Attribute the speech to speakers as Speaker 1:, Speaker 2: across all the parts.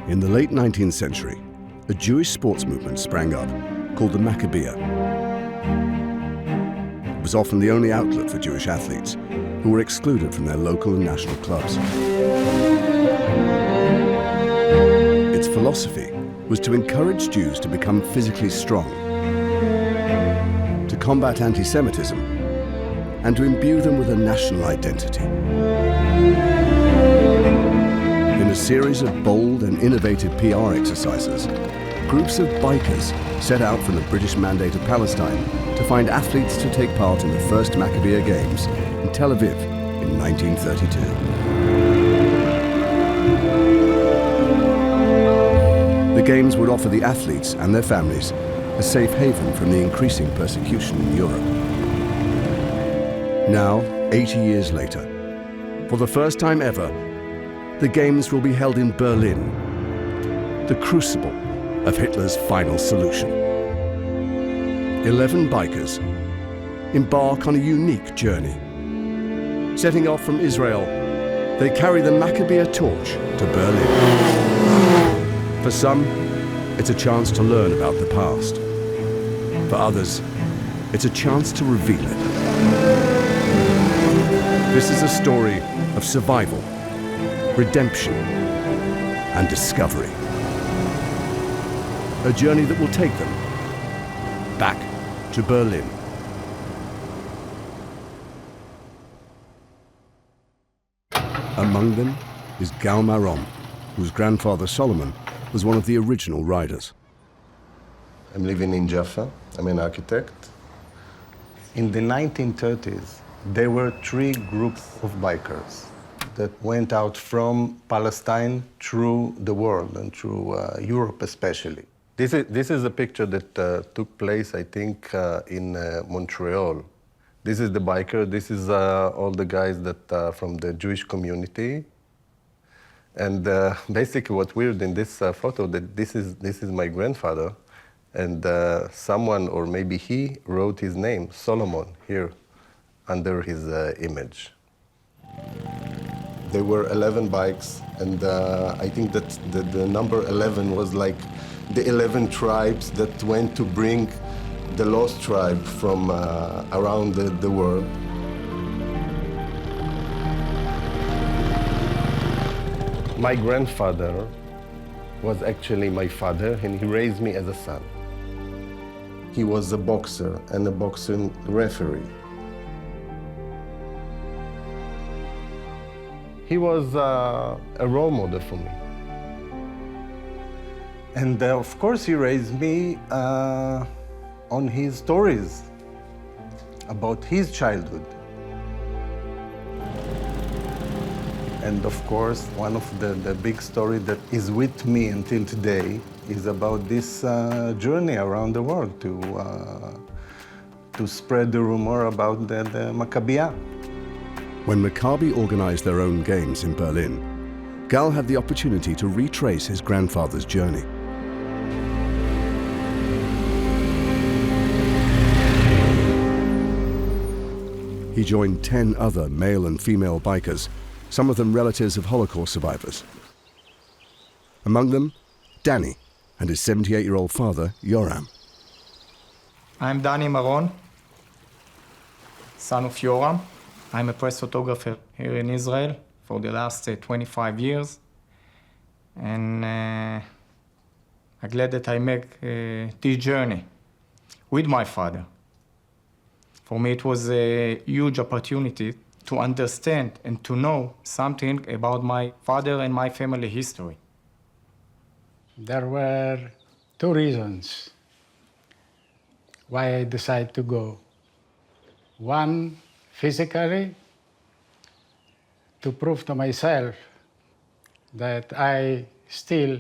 Speaker 1: In the late 19th century, a Jewish sports movement sprang up called the Maccabi. It was often the only outlet for Jewish athletes who were excluded from their local and national clubs. Its philosophy was to encourage Jews to become physically strong, to combat anti-Semitism, and to imbue them with a national identity. In a series of bold and innovative PR exercises, groups of bikers set out from the British Mandate of Palestine to find athletes to take part in the first Maccabi Games in Tel-Aviv in 1932. The Games would offer the athletes and their families a safe haven from the increasing persecution in Europe. Now, 80 years later, for the first time ever, the Games will be held in Berlin, the crucible of Hitler's final solution. 11 bikers embark on a unique journey. Setting off from Israel, they carry the Maccabi torch to Berlin. For some, it's a chance to learn about the past. For others, it's a chance to reveal it. This is a story of survival, redemption, and discovery. A journey that will take them back to Berlin. Among them is Gal Marlon, whose grandfather Solomon was one of the original riders.
Speaker 2: I'm living in Jaffa. I'm an architect. In the 1930s, there were 3 groups of bikers that went out from Palestine through the world and through Europe especially. This is a picture that took place, I think, in Montreal. This is the biker. This is all the guys that from the Jewish community. And basically, what's weird in this photo that this is my grandfather, and someone, or maybe he, wrote his name, Solomon, here under his image. There were 11 bikes, and I think that the number 11 was like the 11 tribes that went to bring the lost tribe from around the world. My grandfather was actually my father, and he raised me as a son. He was a boxer and a boxing referee. He was a role model for me. And of course, he raised me on his stories about his childhood. And of course, one of the big stories that is with me until today is about this journey around the world to spread the rumor about the Maccabi.
Speaker 1: When Maccabi organized their own games in Berlin, Gal had the opportunity to retrace his grandfather's journey. He joined 10 other male and female bikers, some of them relatives of Holocaust survivors. Among them, Danny and his 78-year-old father, Yoram.
Speaker 3: I'm Danny Marlon, son of Yoram. I'm a press photographer here in Israel for the last 25 years. And I'm glad that I make this journey with my father. For me, it was a huge opportunity to understand and to know something about my father and my family history.
Speaker 4: There were 2 reasons why I decided to go. One, physically, to prove to myself that I still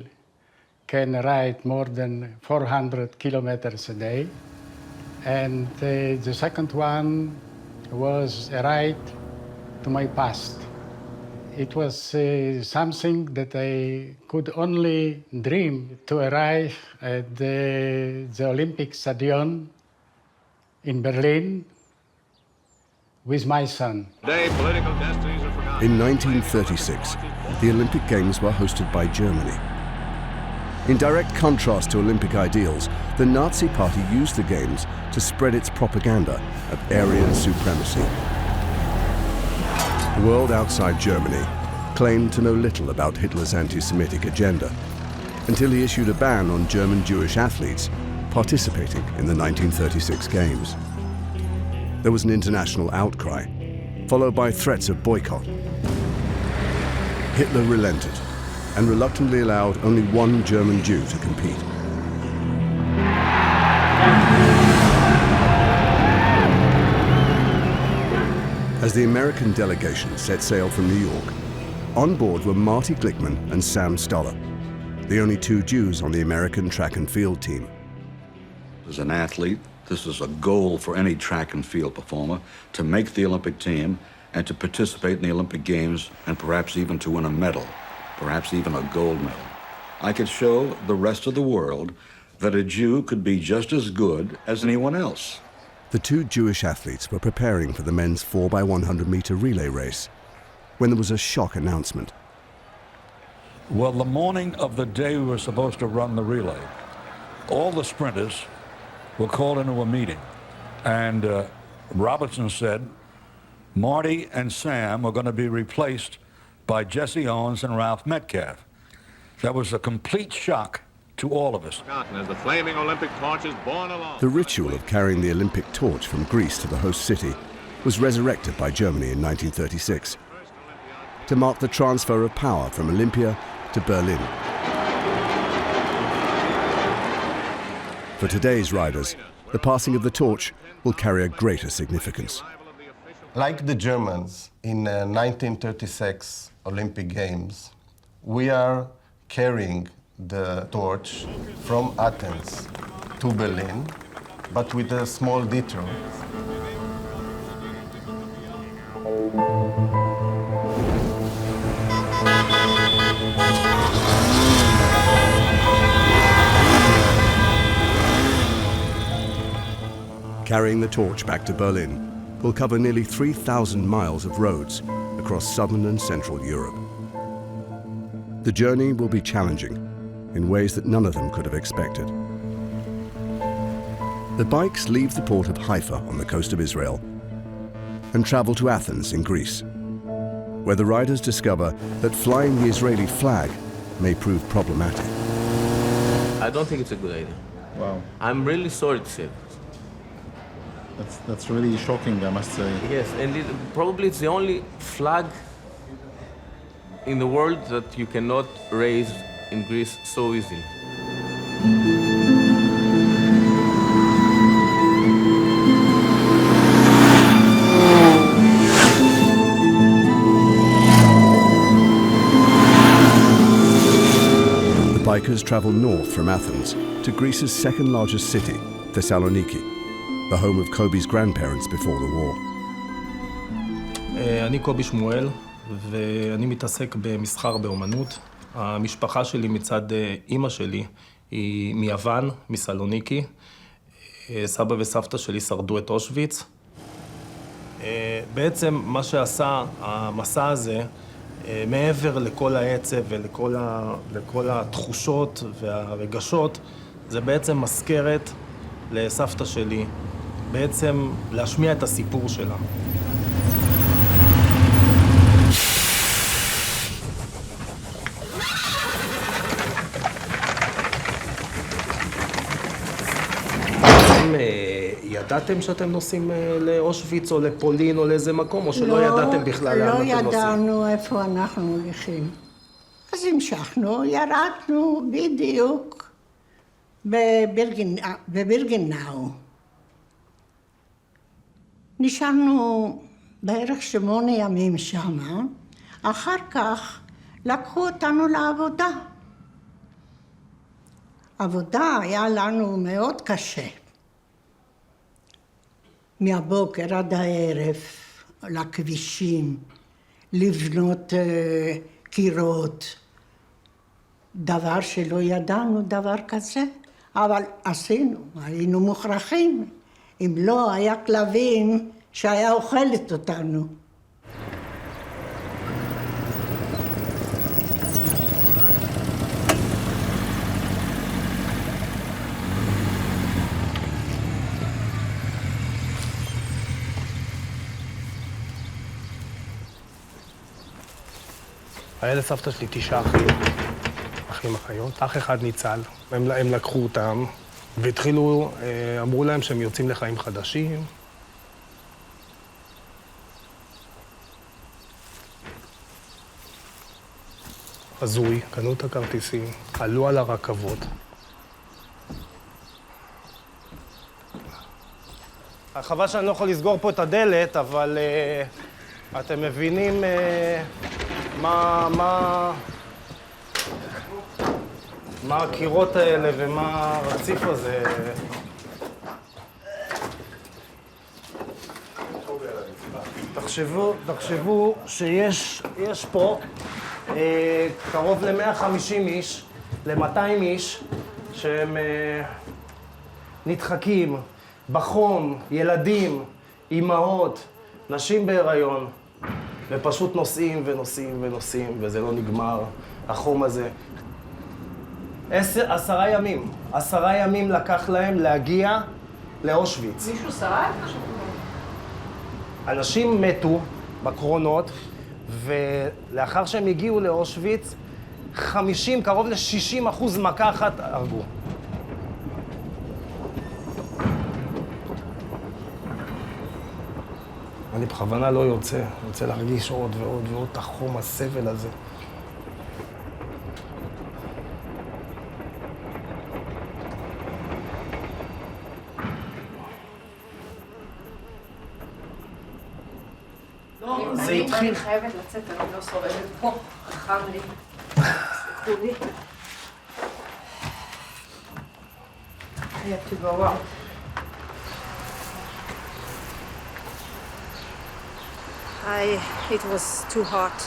Speaker 4: can ride more than 400 kilometers a day. And the second one was a ride to my past. It was something that I could only dream to arrive at the Olympic Stadium in Berlin with my son.
Speaker 1: In 1936, the Olympic Games were hosted by Germany. In direct contrast to Olympic ideals, the Nazi Party used the Games to spread its propaganda of Aryan supremacy. The world outside Germany claimed to know little about Hitler's anti-Semitic agenda until he issued a ban on German Jewish athletes participating in the 1936 Games. There was an international outcry, followed by threats of boycott. Hitler relented and reluctantly allowed only one German Jew to compete. As the American delegation set sail from New York, on board were Marty Glickman and Sam Stoller, the only two Jews on the American track and field team.
Speaker 5: As an athlete, this is a goal for any track and field performer, to make the Olympic team and to participate in the Olympic Games and perhaps even to win a medal, perhaps even a gold medal. I could show the rest of the world that a Jew could be just as good as anyone else.
Speaker 1: The two Jewish athletes were preparing for the men's 4x100-meter relay race when there was a shock announcement.
Speaker 6: Well, the morning of the day we were supposed to run the relay, all the sprinters were called into a meeting, and Robertson said Marty and Sam were going to be replaced by Jesse Owens and Ralph Metcalf. That was a complete shock to all of us.
Speaker 7: As the flaming Olympic torch is borne along.
Speaker 1: The ritual of carrying the Olympic torch from Greece to the host city was resurrected by Germany in 1936 to mark the transfer of power from Olympia to Berlin. For today's riders, the passing of the torch will carry a greater significance.
Speaker 2: Like the Germans in 1936 Olympic Games, we are carrying the torch from Athens to Berlin, but with a small detour.
Speaker 1: Carrying the torch back to Berlin will cover nearly 3,000 miles of roads across southern and central Europe. The journey will be challenging in ways that none of them could have expected. The bikes leave the port of Haifa on the coast of Israel and travel to Athens in Greece, where the riders discover that flying the Israeli flag may prove problematic.
Speaker 8: I don't think it's a good idea.
Speaker 9: Wow.
Speaker 8: I'm really sorry to say that.
Speaker 9: That's really shocking, I must say.
Speaker 8: Yes, and probably it's the only flag in the world that you cannot raise in Greece so easily.
Speaker 1: The bikers travel north from Athens to Greece's second largest city, Thessaloniki, the home of Kobe's grandparents before the war.
Speaker 10: אני קובי שמואל, ואני מתעסק במסחר באומנות. המשפחה שלי מצד אימא שלי היא מיוון, מסלוניקי. סבא וסבתא שלי שרדו את אושוויץ. בעצם מה שעשה המסע הזה, מעבר לכל העצב ולכל התחושות והרגשות, זה בעצם מזכרת לסבתא שלי, בעצם להשמיע את הסיפור שלה. ידעתם שאתם נוסעים לאושוויץ או לפולין או לאיזה מקום, או שלא ידעתם בכלל לאן אתם נוסעים?
Speaker 11: לא ידענו איפה אנחנו הולכים. אז המשכנו, ירדנו בדיוק בבירגנאו. נשארנו בערך 8 ימים שמה, אחר כך לקחו אותנו לעבודה. עבודה היה לנו מאוד קשה. מהבוקר עד הערב, לכבישים, לבנות קירות. דבר שלא ידענו, דבר כזה, אבל עשינו, היינו מוכרחים. אם לא, היה כלבים שהיה אוכלת אותנו.
Speaker 10: היה לסבתא שלי 9 אחים אחיות. אח אחד ניצל, הם לקחו אותם והתחילו, אמרו להם שהם יוצאים לחיים חדשים. הזוי, קנו את הכרטיסים, עלו על הרכבות. חבל שאני לא יכול לסגור פה את הדלת, אבל אתם מבינים מה הקירות האלה ומה הרציף הזה. תחשבו שיש פה קרוב ל-150 איש, ל-200 איש, שהם נדחקים בחום, ילדים, אימהות, נשים בהיריון, ופשוט נוסעים ונוסעים ונוסעים, וזה לא נגמר, החום הזה. 10 ימים לקח להם להגיע לאושוויץ.
Speaker 11: מישהו שרד?
Speaker 10: אנשים מתו בקרונות, ולאחר שהם הגיעו לאושוויץ, 50, קרוב ל-60% מכה אחת הרגו. אני בכוונה לא יוצא, אני רוצה להרגיש עוד ועוד ועוד את החום, הסבל הזה. זה התחיל...
Speaker 9: אני חייבת לצאת, אני לא שורדת פה, חם לי. סלחו לי. I have to go out. It was too hot.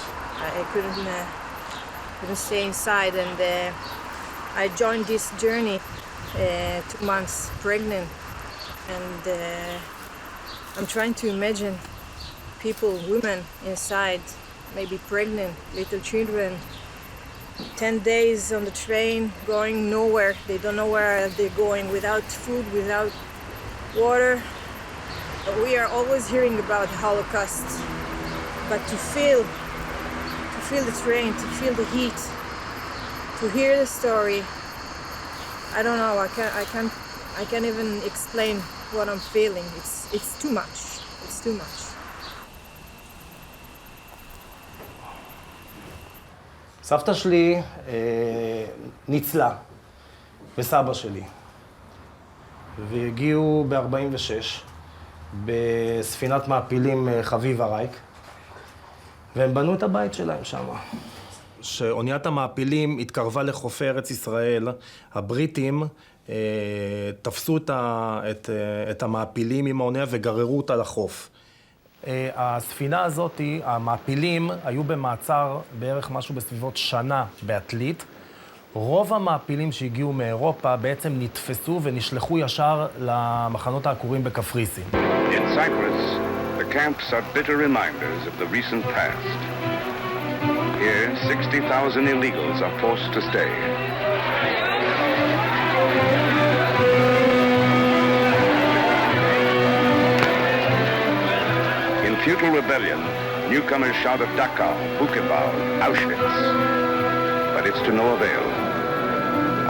Speaker 9: I couldn't stay inside, and I joined this journey 2 months pregnant, and I'm trying to imagine people, women inside, maybe pregnant, little children, 10 days on the train, going nowhere. They don't know where they're going, without food, without water. We are always hearing about the Holocaust, but to feel the train, to feel the heat, to hear the story, I don't know. I can't even explain what I'm feeling. It's too much. It's too much.
Speaker 10: סבתא שלי ניצלה, וסבא שלי, והגיעו ב-46 בספינת מעפילים חביב הרייק, והם בנו את הבית שלהם שם. כשאוניית המעפילים התקרבה לחופי ארץ ישראל, הבריטים תפסו את המעפילים עם האונייה וגררו אותה לחוף. הספינה הזאת, המעפילים, היו במעצר בערך משהו בסביבות שנה באטליט. רוב המעפילים שהגיעו מאירופה בעצם נתפסו ונשלחו ישר למחנות העקורים בקפריסין.
Speaker 7: In Cyprus, the camps are bitter reminders of the recent past. Here, 60,000 illegals are forced to stay. In futile rebellion, newcomers shout of Dachau, Buchenwald, Auschwitz. But it's to no avail.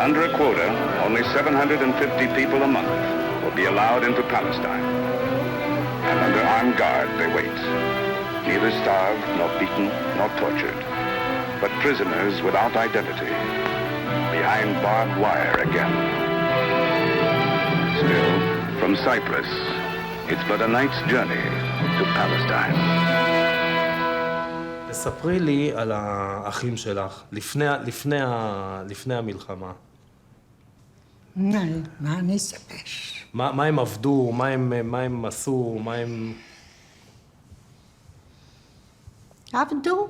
Speaker 7: Under a quota, only 750 people a month will be allowed into Palestine. And under armed guard, they wait. Neither starved, nor beaten, nor tortured, but prisoners without identity, behind barbed wire again. Still, from Cyprus, it's but a night's journey to Palestine.
Speaker 10: תספרי לי על האחים שלך, לפני המלחמה.
Speaker 11: מה אני אספר?
Speaker 10: מה הם עבדו, מה הם עשו, מה הם...
Speaker 11: עבדו.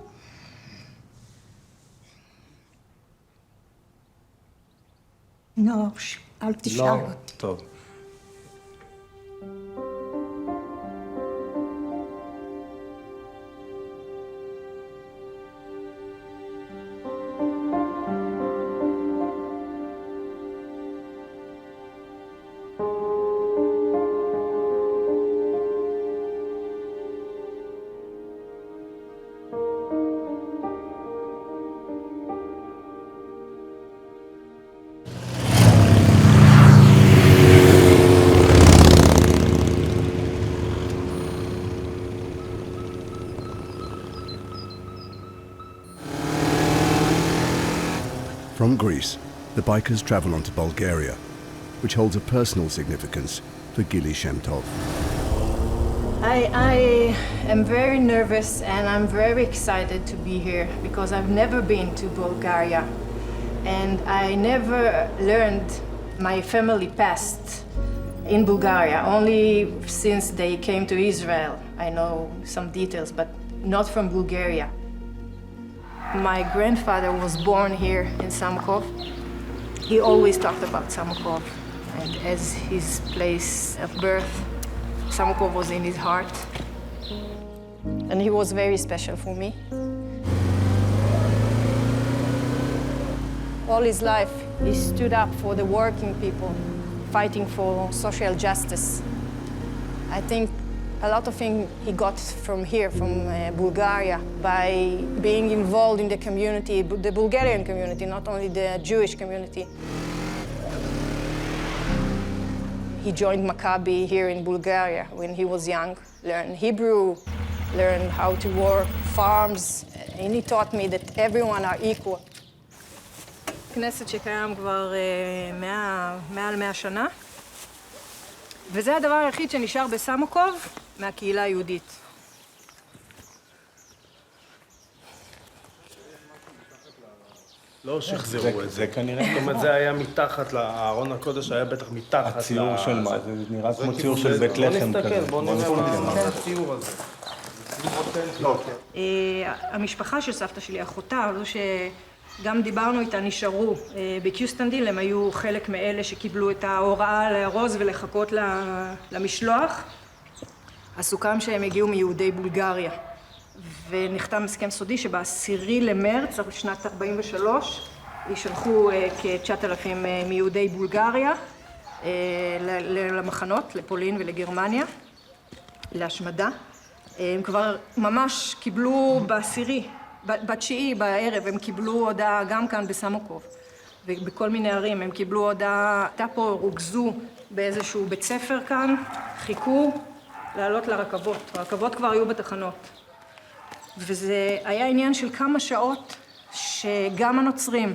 Speaker 11: נו, אל תשאל אותי.
Speaker 10: טוב.
Speaker 1: From Greece, the bikers travel on to Bulgaria, which holds a personal significance for Gili Shem Tov.
Speaker 9: I am very nervous and I'm very excited to be here because I've never been to Bulgaria and I never learned my family past in Bulgaria. Only since they came to Israel I know some details, but not from Bulgaria. My grandfather was born here in Samokov. He always talked about Samokov, and as his place of birth, Samokov was in his heart. And he was very special for me. All his life, he stood up for the working people, fighting for social justice. I think a lot of things he got from here, from Bulgaria, by being involved in the community, the Bulgarian community, not only the Jewish community. He joined Maccabi here in Bulgaria when he was young, learned Hebrew, learned how to work farms, and he taught me that everyone are equal. כנסת שקיים כבר מעל 100 שנה, וזה הדבר היחיד שנשאר בסמוקוב מהקהילה היהודית.
Speaker 10: לא שחזרו את זה כנראה, זאת אומרת זה היה מתחת, הארון הקודש היה בטח מתחת. הציור של מה? זה נראה כמו ציור של בית לחם כזה. בוא נראה מה הציור הזה.
Speaker 9: המשפחה של סבתא שלי, אחותה, זו שגם דיברנו איתה, נשארו בקיוסטנדיל, הם היו חלק מאלה שקיבלו את ההוראה לארוז ולחכות למשלוח. הסוכם שהם הגיעו מיהודי בולגריה. ונחתם הסכם סודי שב-10 למרץ, שנת 43, ישלחו כ-9,000 מיהודי בולגריה למחנות, לפולין ולגרמניה, להשמדה. הם כבר ממש קיבלו ב-9 בערב, הם קיבלו הודעה גם כאן בסמוקוב, ובכל מיני ערים הם קיבלו הודעה, הייתה פה רוכזו באיזשהו בית ספר כאן, חיכו לעלות לרכבות, הרכבות כבר היו בתחנות. וזה היה עניין של כמה שעות שגם הנוצרים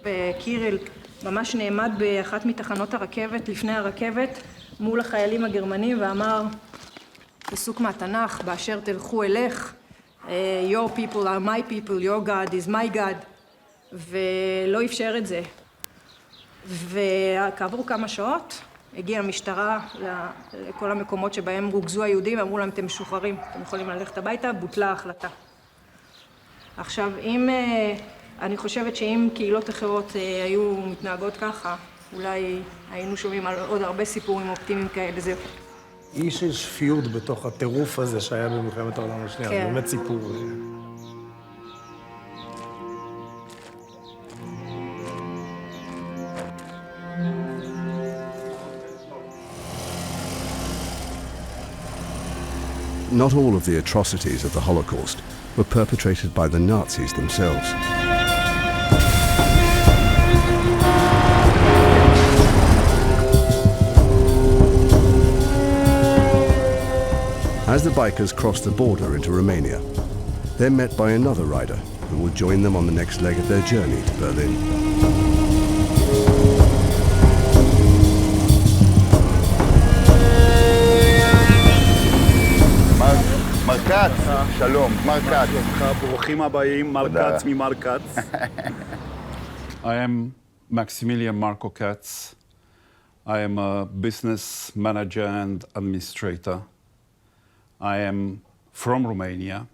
Speaker 9: בקיריל ממש נעמד באחת מתחנות הרכבת, לפני הרכבת, מול החיילים הגרמנים ואמר פסוק מהתנ"ך, באשר תלכו אלך, your people are my people, your God is my God, ולא אפשר את זה. וכעבור כמה שעות הגיעה המשטרה לכל המקומות שבהם רוכזו היהודים, אמרו להם, אתם משוחררים, אתם יכולים ללכת הביתה, בוטלה ההחלטה. עכשיו, אני חושבת שאם קהילות אחרות היו מתנהגות ככה, אולי היינו שומעים על עוד הרבה סיפורים אופטימיים כאלה. זה
Speaker 10: איש של שפיות בתוך הטירוף הזה שהיה במלחמת העולם השנייה, זה באמת סיפור.
Speaker 1: Not all of the atrocities of the Holocaust were perpetrated by the Nazis themselves. As the bikers cross the border into Romania, they're met by another rider who will join them on the next leg of their journey to Berlin.
Speaker 12: מרקץ, שלום, מרקץ.
Speaker 13: ברוכים הבאים, מרקץ ממרקץ.
Speaker 14: I am Maximilian Marco Katz. I am a business manager and administrator. I am from Romania.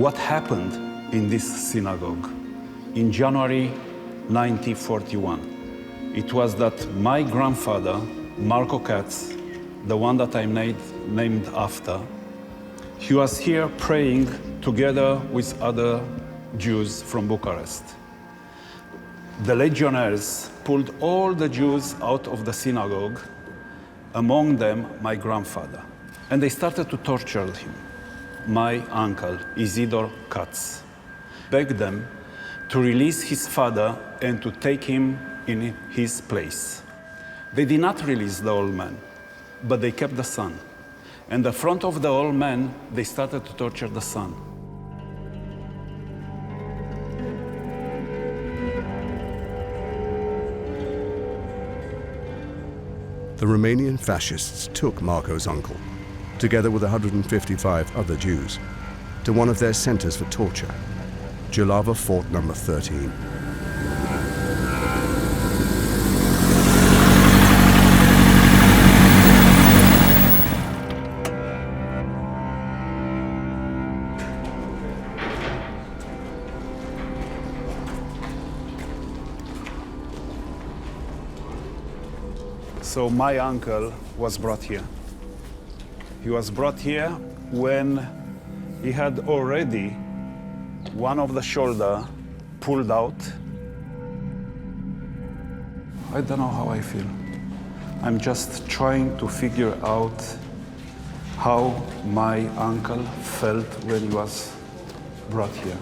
Speaker 14: What happened in this synagogue in January 1941? It was that my grandfather, Marco Katz, the one that I'm named after, he was here praying together with other Jews from Bucharest. The legionnaires pulled all the Jews out of the synagogue, among them my grandfather, and they started to torture him. My uncle, Isidor Katz, begged them to release his father and to take him in his place. They did not release the old man, but they kept the son. And in front of the old man, they started to torture the son.
Speaker 1: The Romanian fascists took Marco's uncle, together with 155 other Jews, to one of their centers for torture, Jilava Fort number 13.
Speaker 14: So my uncle was brought here. He was brought here when he had already one of the shoulder pulled out. I don't know how I feel. I'm just trying to figure out how my uncle felt when he was brought here.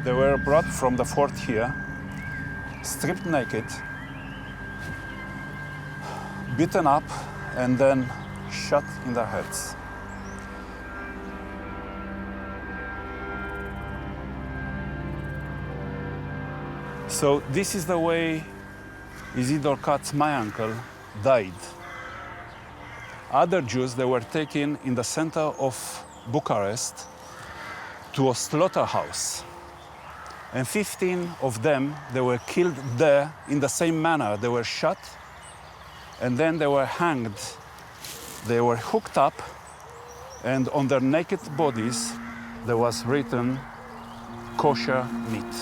Speaker 14: They were brought from the fort here, stripped naked, beaten up, and then shot in their heads. So this is the way Isidor Katz, my uncle, died. Other Jews, they were taken in the center of Bucharest to a slaughterhouse. And 15 of them, they were killed there in the same manner. They were shot, and then they were hanged. They were hooked up, and on their naked bodies, there was written, kosher meat.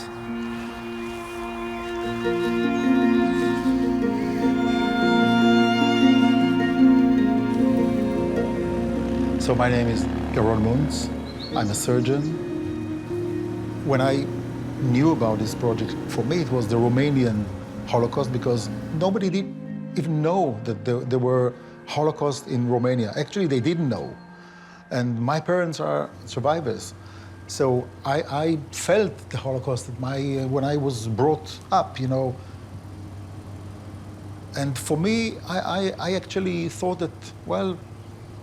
Speaker 15: So my name is Yaron Munz. I'm a surgeon. When I knew about this project, for me it was the Romanian Holocaust, because nobody did even know that there were Holocaust in Romania. Actually, they didn't know. And my parents are survivors. So I felt the Holocaust when I was brought up, you know. And for me, I actually thought that, well,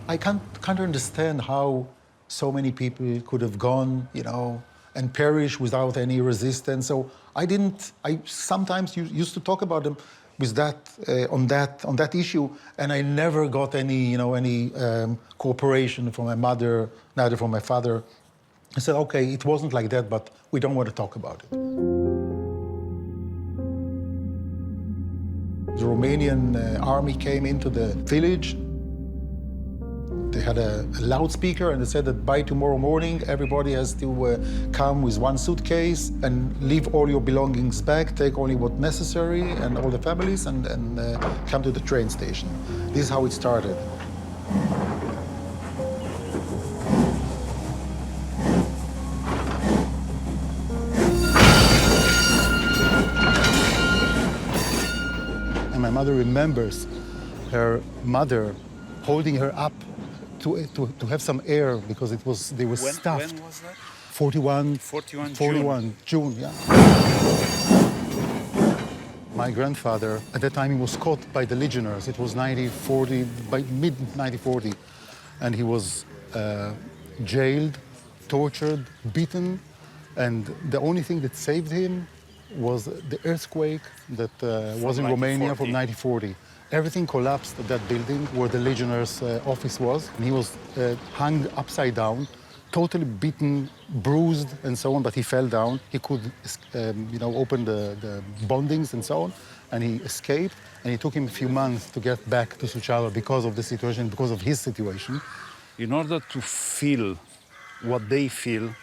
Speaker 15: I can't understand how so many people could have gone, you know, and perish without any resistance. So I sometimes used to talk about them with that, on that issue, and I never got any, you know, any cooperation from my mother, neither from my father. I said, okay, it wasn't like that, but we don't want to talk about it. The Romanian army came into the village. They had a loudspeaker, and they said that by tomorrow morning, everybody has to come with one suitcase and leave all your belongings back, take only what's necessary, and all the families, and come to the train station. This is how it started. And my mother remembers her mother holding her up to have some air, because they were stuffed.
Speaker 14: When was that?
Speaker 15: 41 June, yeah. My grandfather, at that time, he was caught by the legionnaires. It was 1940, by mid-1940. And he was jailed, tortured, beaten. And the only thing that saved him was the earthquake that was in Romania from 1940. Everything collapsed at that building where the legionnaires' office was. And he was hung upside down, totally beaten, bruised, and so on, but he fell down. He could, you know, open the bondings and so on, and he escaped. And it took him a few months to get back to Suceava because of the situation, because of his situation.
Speaker 14: In order to feel what they feel,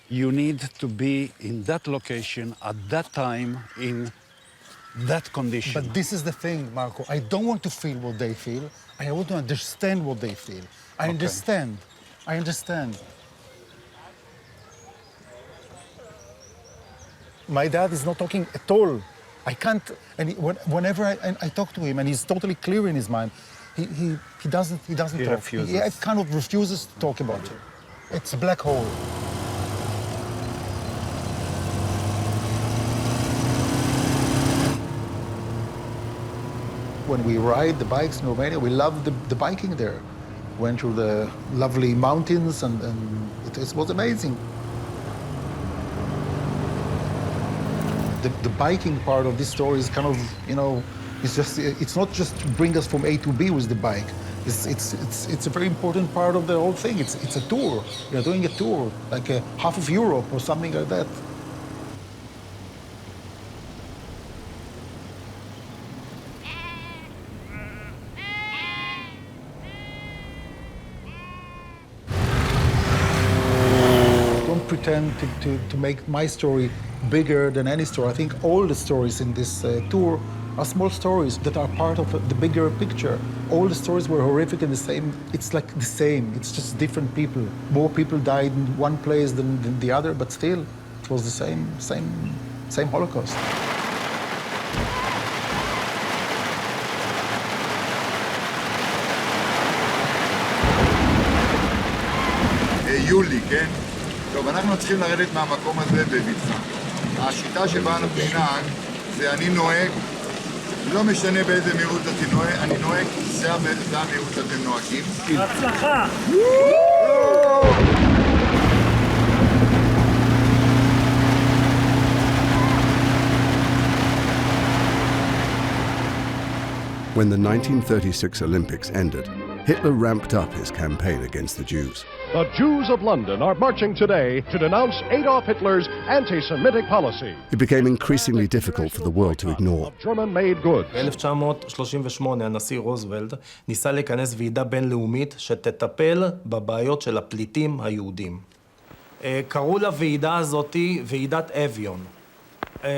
Speaker 14: you need to be in that location at that time in that condition.
Speaker 15: But this is the thing, Marco. I don't want to feel what they feel. I want to understand what they feel. I understand. My dad is not talking at all. I can't, and whenever I talk to him, and he's totally clear in his mind, he doesn't talk.
Speaker 3: Refuses.
Speaker 15: He kind of refuses to talk about it. It's a black hole. When we ride the bikes in Romania, we love the biking there. Went through the lovely mountains, and it was amazing. The biking part of this story is kind of, you know, it's not just to bring us from A to B with the bike. It's a very important part of the whole thing. It's a tour. You're doing a tour, like half of Europe or something like that. Don't pretend to make my story bigger than any story. I think all the stories in this tour are small stories that are part of the bigger picture. All the stories were horrific and the same. It's like the same. It's just different people. More people died in one place than the other, but still, it was the same Holocaust.
Speaker 12: יולי, כן? טוב, אנחנו צריכים לרדת מהמקום הזה בבטחה. השיטה שבה אנחנו ננהג זה אני נוהג, לא משנה באיזה מהירות אני נוהג, זה המהירות שאתם נוהגים.
Speaker 16: הצלחה!
Speaker 1: When the 1936 Olympics ended, Hitler ramped up his campaign against the Jews.
Speaker 17: The Jews of London are marching today to denounce Adolf Hitler's anti-Semitic policy.
Speaker 1: It became increasingly difficult for the world to ignore.
Speaker 17: German-made goods.
Speaker 10: ב-1938 הנשיא רוזוולט ניסה לכנס ועידה בינלאומית שתטפל בבעיות של הפליטים היהודים. קראו לוועידה הזאת ועידת אביון.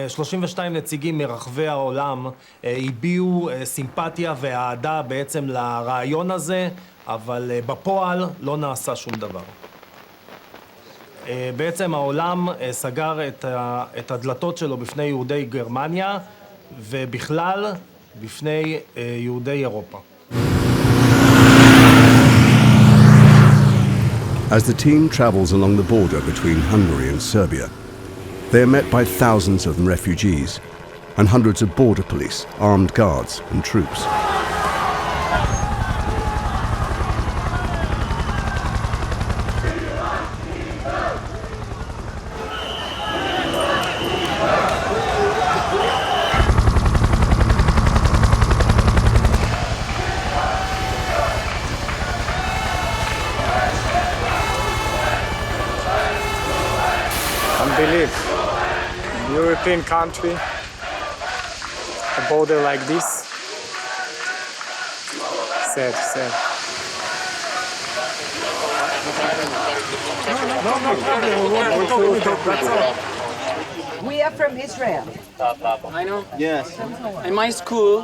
Speaker 10: 32 נציגים מרחבי העולם הביעו סימפתיה ואהדה בעצם לרעיון הזה, אבל בפועל לא נעשה שום דבר. בעצם העולם סגר את הדלתות שלו בפני יהודי גרמניה ובכלל בפני יהודי אירופה.
Speaker 1: As the team travels along the border between Hungary and Serbia, they are met by thousands of refugees and hundreds of border police, armed guards and troops.
Speaker 3: Unbelief. European country, a border like this. Sad.
Speaker 18: We are from Israel.
Speaker 19: I know. Yes. In my school,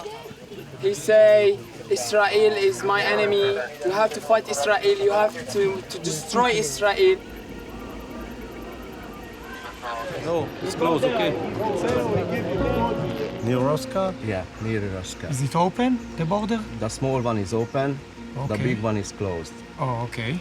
Speaker 19: he say Israel is my enemy. You have to fight Israel. You have to destroy Israel.
Speaker 10: No, it's closed, okay.
Speaker 20: Near Roska? Yeah, near Roska.
Speaker 3: Is it open, the border?
Speaker 20: The small one is open,
Speaker 3: Okay.
Speaker 20: the big one is closed.
Speaker 3: Oh, okay.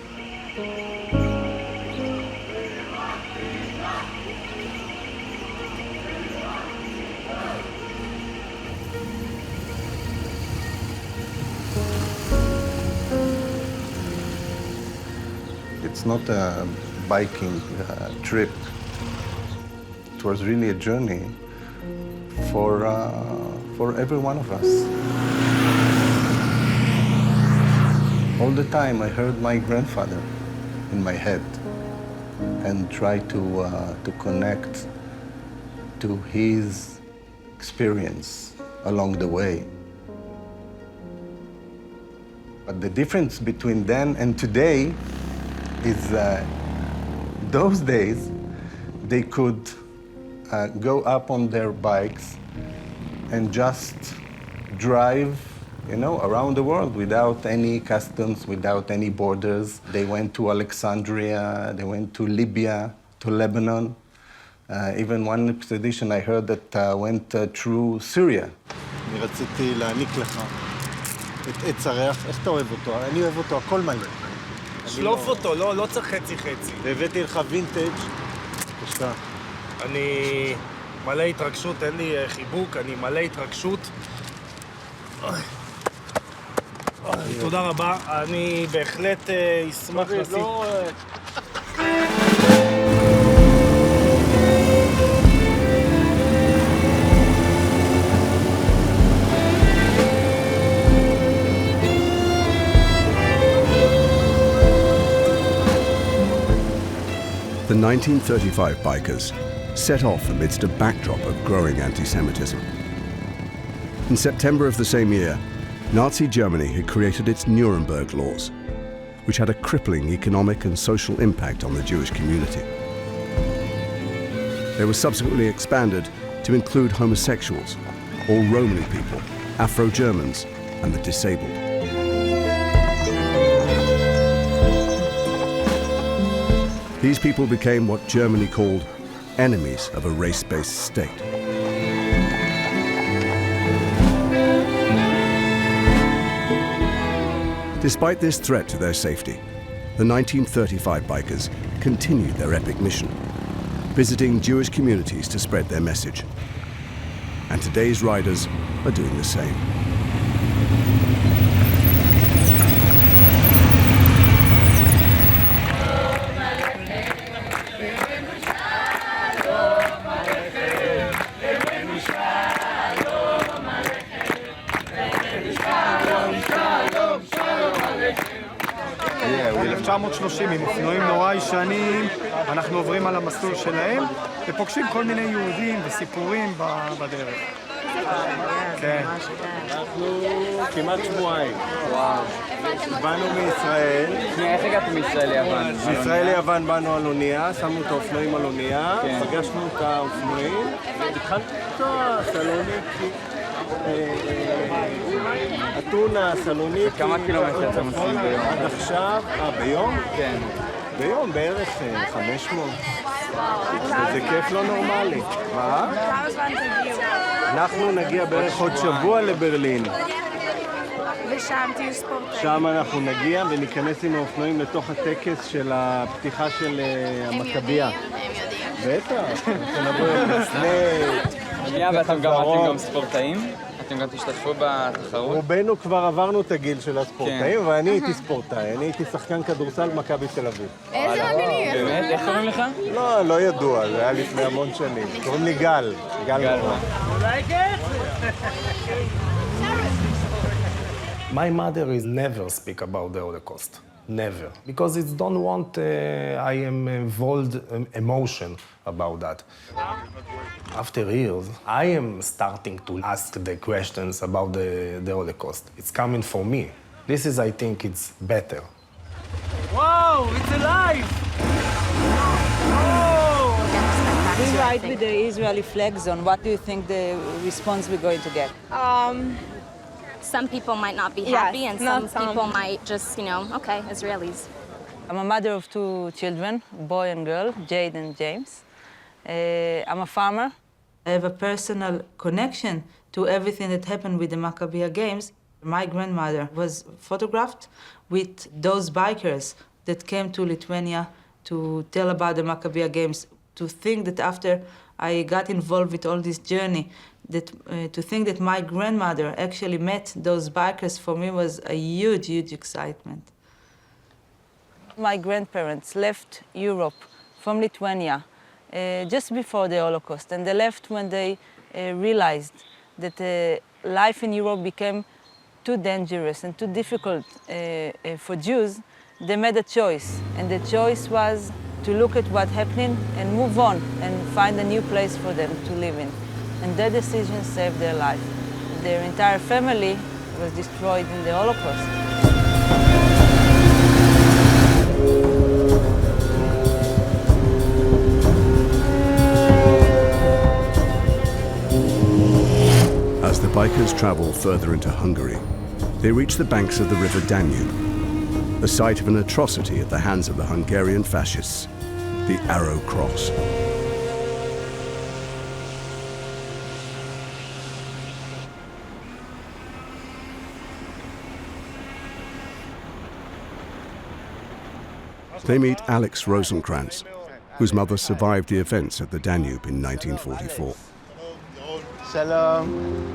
Speaker 2: It's not a biking trip. It was really a journey for every one of us. All the time I heard my grandfather in my head and tried to connect to his experience along the way. But the difference between then and today is those days they could go up on their bikes and just drive, you know, around the world without any customs, without any borders. They went to Alexandria, they went to Libya, to Lebanon, Even one expedition I heard that went through Syria.
Speaker 16: אני רציתי להעניק לך את עץ הריח. איך אתה אוהב אותו? אני אוהב אותו, הכל מלא.
Speaker 10: שלוף אותו, לא צריך חצי-חצי.
Speaker 16: והבאתי לך וינטג'. בבקשה.
Speaker 10: אני מלא התרגשות, אין לי חיבוק, אני מלא התרגשות. תודה רבה, אני בהחלט אשמח לשים.
Speaker 1: The 1935 bikers set off amidst a backdrop of growing anti-Semitism. In September of the same year, Nazi Germany had created its Nuremberg laws, which had a crippling economic and social impact on the Jewish community. They were subsequently expanded to include homosexuals, all Romani people, Afro-Germans, and the disabled. These people became what Germany called enemies of a race-based state. Despite this threat to their safety, the 1935 bikers continued their epic mission, visiting Jewish communities to spread their message. And today's riders are doing the same.
Speaker 3: ב-1930 עם אופנועים נורא ישנים, אנחנו עוברים על המסלול שלהם ופוגשים כל מיני יהודים וסיפורים בדרך. כן.
Speaker 16: אנחנו כמעט שבועיים. וואו. באנו מישראל.
Speaker 19: איך הגעתם מישראל ליוון?
Speaker 16: מישראל ליוון באנו על אונייה, שמנו את האופנועים על אונייה, פגשנו את האופנועים, התחלנו לנסוע, סלוניקי, אתונה, סלוניקי.
Speaker 19: כמה קילומטר אתם עושים ביום?
Speaker 16: עד עכשיו, ביום?
Speaker 19: כן.
Speaker 16: ביום בערך 500. זה כיף לא נורמלי. מה? אנחנו נגיע בערך עוד שבוע לברלין.
Speaker 9: ושם תהיו ספורטאים.
Speaker 16: שם אנחנו נגיע וניכנס עם האופנועים לתוך הטקס של הפתיחה של המכבייה.
Speaker 9: הם יודעים.
Speaker 16: בטח, אנחנו נבוא לסלט.
Speaker 19: ואתם גם ספורטאים? אתם גם תשתתפו בתחרות?
Speaker 16: רובנו כבר עברנו את הגיל של הספורטאים, ואני הייתי ספורטאי. אני הייתי שחקן כדורסל מכבי תל אביב.
Speaker 9: איזה מגניב.
Speaker 19: באמת? איך קוראים לך?
Speaker 16: לא ידוע, זה היה לפני המון שנים. קוראים לי גל. גל נורא.
Speaker 10: My mother is never speak about the Holocaust. Never. Because it don't want I am involved emotion about that. After years, I am starting to ask the questions about the Holocaust. It's coming for me. This is, I think, it's better.
Speaker 19: Wow, it's alive!
Speaker 18: We ride with the Israeli flags on. What do you think the response we're going to get?
Speaker 21: Some people might not be happy, and some people might just, okay, Israelis.
Speaker 18: I'm a mother of 2 children, boy and girl, Jade and James. I'm a farmer. I have a personal connection to everything that happened with the Maccabi Games. My grandmother was photographed with those bikers that came to Lithuania to tell about the Maccabi Games. To think that after I got involved with all this journey, to think that my grandmother actually met those bikers for me was a huge, huge excitement. My grandparents left Europe from Lithuania just before the Holocaust, and they left when they realized that life in Europe became too dangerous and too difficult for Jews. They made a choice, and the choice was to look at what's happening and move on and find a new place for them to live in. And that decision saved their life. Their entire family was destroyed in the Holocaust.
Speaker 1: As the bikers travel further into Hungary, they reach the banks of the river Danube, the site of an atrocity at the hands of the Hungarian fascists, the Arrow Cross. They meet Alex Rosenkrantz, whose mother survived the events at the Danube in 1944.
Speaker 4: Shalom.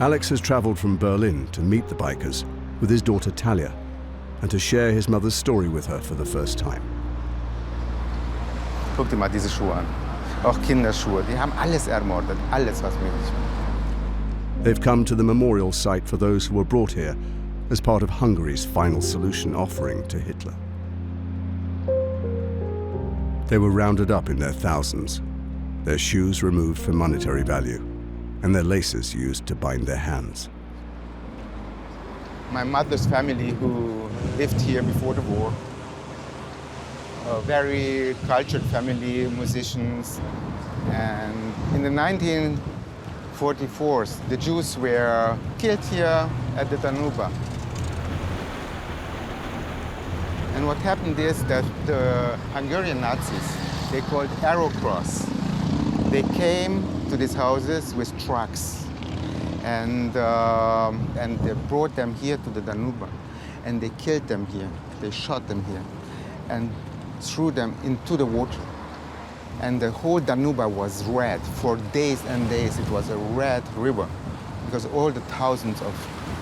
Speaker 1: Alex has traveled from Berlin to meet the bikers with his daughter TaJa and to share his mother's story with her for the first time.
Speaker 4: Guck dir mal diese Schuhe an. Auch Kinderschuhe. Die haben alles ermordet. Alles, was möglich war.
Speaker 1: They've come to the memorial site for those who were brought here as part of Hungary's final solution offering to Hitler. They were rounded up in their thousands, their shoes removed for monetary value, and their laces used to bind their hands.
Speaker 4: My mother's family, who lived here before the war, a very cultured family, musicians, and in the 1944, the Jews were killed here at the Danube. And what happened is that the Hungarian Nazis, they called Arrow Cross, they came to these houses with trucks and they brought them here to the Danube, and they killed them here. They shot them here and threw them into the water. And the whole Danube was red. For days and days it was a red river because all the thousands of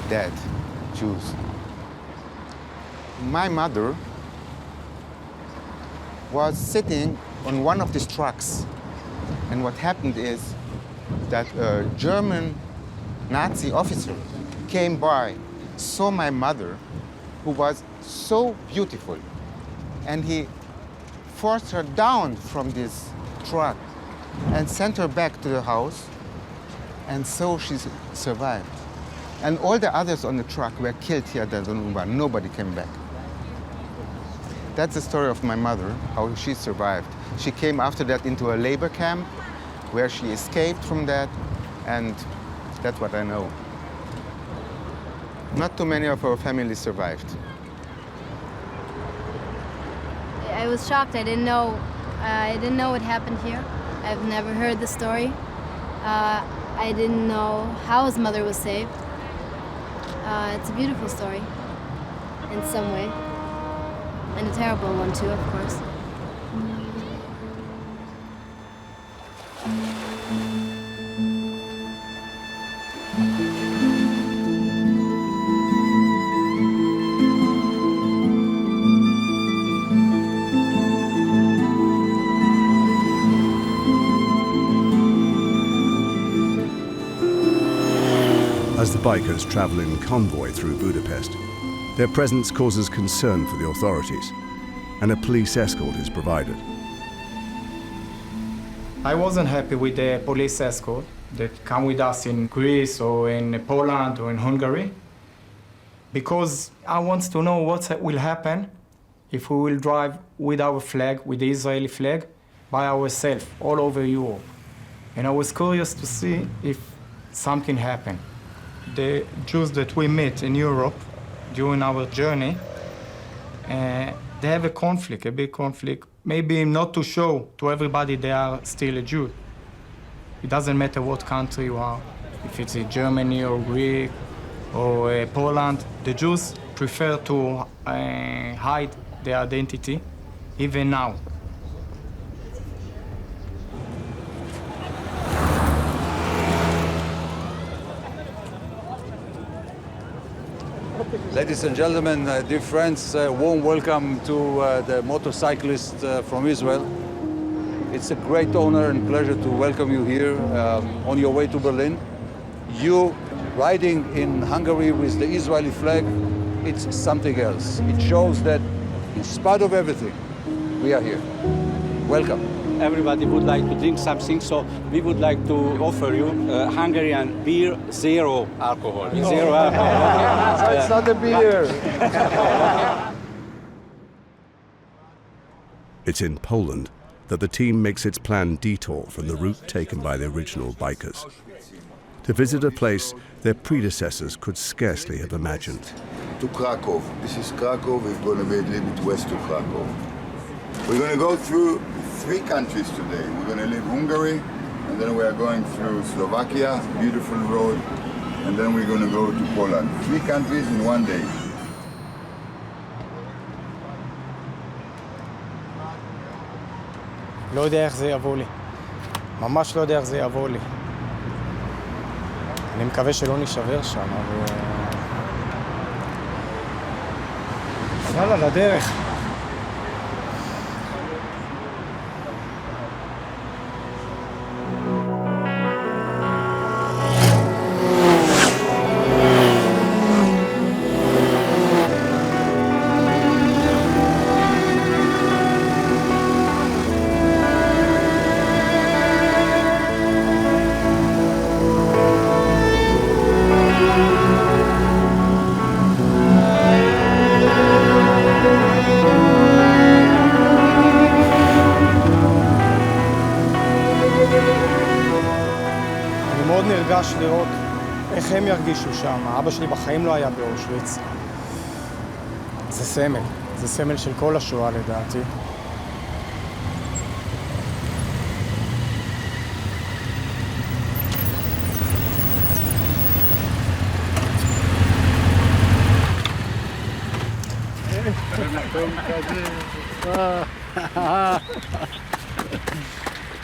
Speaker 4: dead Jews. My mother was sitting on one of these trucks, and what happened is that a German Nazi officer came by, saw my mother, who was so beautiful, and he forced her down from this truck and sent her back to the house, and so she survived. And all the others on the truck were killed here at the Danube. Nobody came back. That's the story of my mother, how she survived. She came after that into a labor camp where she escaped from that, and that's what I know. Not too many of our family survived.
Speaker 22: I was shocked. I didn't know what happened here. I've never heard the story. I didn't know how his mother was saved. It's a beautiful story in some way, and a terrible one too, of course.
Speaker 1: As the bikers travel in convoy through Budapest, their presence causes concern for the authorities, and a police escort is provided.
Speaker 3: I wasn't happy with the police escort that come with us in Greece or in Poland or in Hungary, because I want to know what will happen if we will drive with our flag, with the Israeli flag, by ourselves all over Europe. And I was curious to see if something happened. The Jews that we met in Europe during our journey, they have a conflict, a big conflict. Maybe not to show to everybody they are still a Jew. It doesn't matter what country you are, if it's in Germany or Greek or Poland. The Jews prefer to hide their identity, even now.
Speaker 23: Ladies and gentlemen, dear friends, warm welcome to the motorcyclists from Israel. It's a great honor and pleasure to welcome you here on your way to Berlin. You riding in Hungary with the Israeli flag, it's something else. It shows that in spite of everything, we are here. Welcome.
Speaker 13: Everybody would like to drink something, so we would like to offer you Hungarian beer, zero alcohol.
Speaker 23: Oh.
Speaker 13: Zero alcohol.
Speaker 23: So it's not a beer.
Speaker 1: It's in Poland that the team makes its planned detour from the route taken by the original bikers, to visit a place their predecessors could scarcely have imagined.
Speaker 12: To Krakow. This is Krakow. We're going to be a little bit west of Krakow. We're going to go through 3 countries today. We're going to leave Hungary, and then we are going through Slovakia, beautiful road, and then we're going to go to Poland. 3 countries in one day.
Speaker 3: לא יודע איך זה יבוא לי. ממש לא יודע איך זה יבוא לי. אני מקווה שלא נשבר שם, אבל... יאללה, לדרך. לראות איך הם ירגישו שם. אבא שלי בחיים לא היה באושוויץ. זה סמל. זה סמל של כל השואה לדעתי.